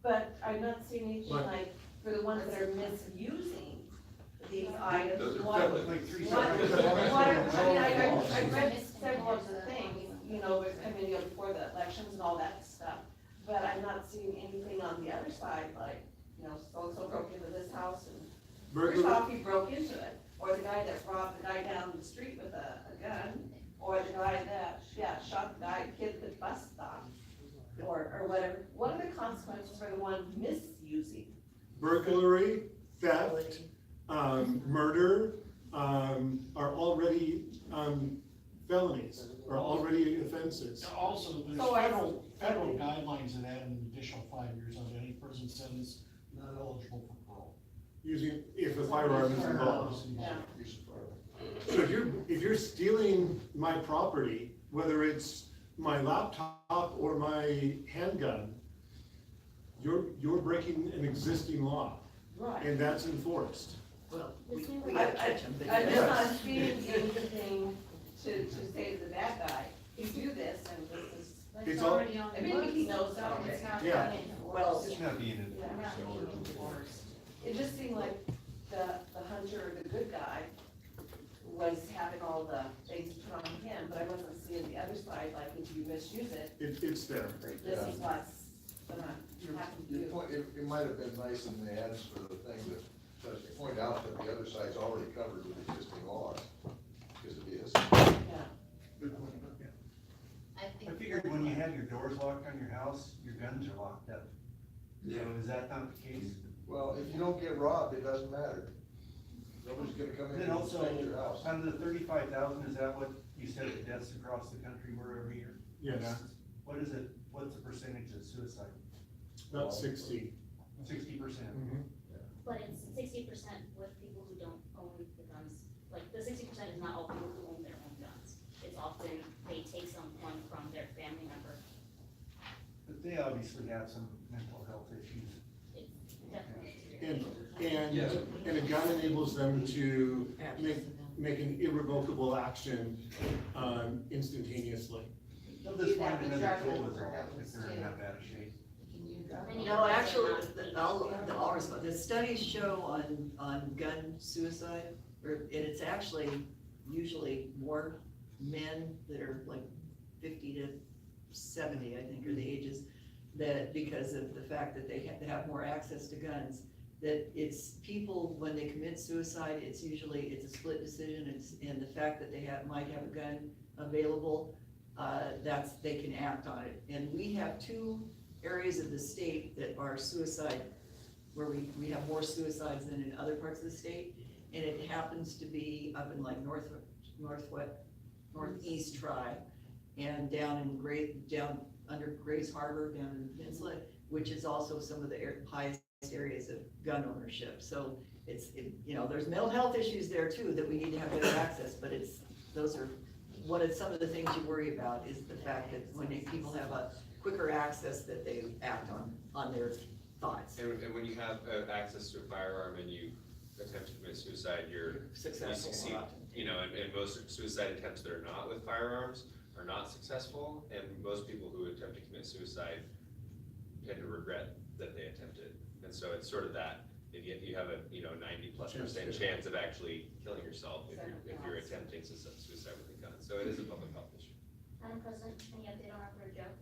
But I'm not seeing anything But- like, for the ones that are misusing these items, Those are what, definitely three separate. I've read several of the things, you know, with coming up before the elections and all that stuff, but I'm not seeing anything on the other side, like, you know, so-and-so broke into this house and first off, he broke into it, or the guy that robbed the guy down the street with a gun, or the guy that, shot the guy, kid at the bus stop, or whatever. What are the consequences for the one misusing? Burglary, theft, murder, are already, felonies, are already offenses. Also, there's So federal guidelines that add an additional 5 years on any person sentenced not eligible for parole. Using, if a firearm is involved. Yeah. So if you're stealing my property, whether it's my laptop or my handgun, you're breaking an existing law, Right. and that's enforced. Well, This new we one- gotta catch them, but I'm just not yes. seeing anything to say to the bad guy, you do this and this is. It's all- I mean, he knows already. Yeah. Well, It's not being enforced. It just seemed like the hunter, the good guy, was having all the things put on him, but I wasn't seeing the other side, like if you misuse it, It's there. this is what's gonna happen to Your you. point, it might have been nice in the ads for the thing to point out that the other side's already covered with existing laws, because it is. Yeah. I figured when you have your doors locked on your house, your guns are locked up. So is that not the case? Well, if you don't get robbed, it doesn't matter. Nobody's gonna come in Then and also, inspect your house. out of the 35,000, is that what you said the deaths across the country were every year? Yes. What is it, what's the percentage of suicide? About 60. 60%. But it's 60% with people who don't own the guns. Like, the 60% is not all people who own their own guns. It's often they take someone from their family member. But they obviously have some mental health issues. It's definitely. And a gun enables them to make an irrevocable action, instantaneously. They'll just find another tool if they're in that bad a shape. No, actually, I'll respond. The studies show on gun suicide, and it's actually usually more men that are like 50 to 70, I think, are the ages, that because of the fact that they have more access to guns, that it's people, when they commit suicide, it's a split decision, and the fact that they might have a gun available, they can act on it. And we have 2 areas of the state that are suicide, where we have more suicides than in other parts of the state, and it happens to be up in like northeast Tri, and down under Grays Harbor, down in the peninsula, which is also some of the highest areas of gun ownership. So there's mental health issues there too, that we need to have better access, but those are some of the things you worry about, is the fact that when people have a quicker access, that they act on their thoughts. And when you have access to a firearm and you attempt to commit suicide, you succeed. You know, and most suicide attempts that are not with firearms are not successful, and most people who attempt to commit suicide tend to regret that they attempted. And so it's sort of that, if you have a 90+% chance of actually killing yourself if you're attempting suicide with a gun. So it is a public health issue. Madam President, any update on our third joke?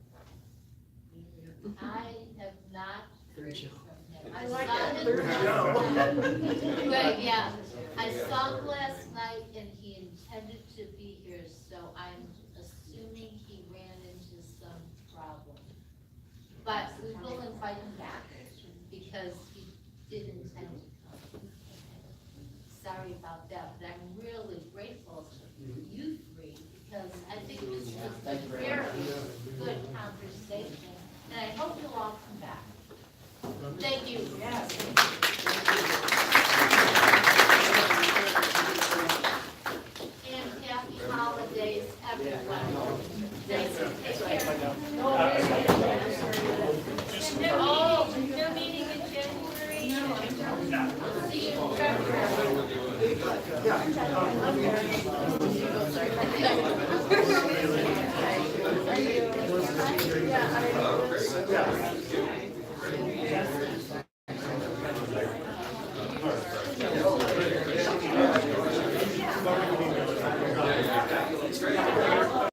I have not heard from him. I like saw that him- third joke. Right, yeah. I saw him last night and he intended to be here, so I'm assuming he ran into some problem. But we will invite him back because he didn't intend to come. Sorry about that, but I'm really grateful to you three because I think this was a very good conversation. And I hope you'll all come back. Thank you. Yes. And happy holidays, everyone. Thank you. Take care. Oh, they're meeting in January. See you in February. Yeah.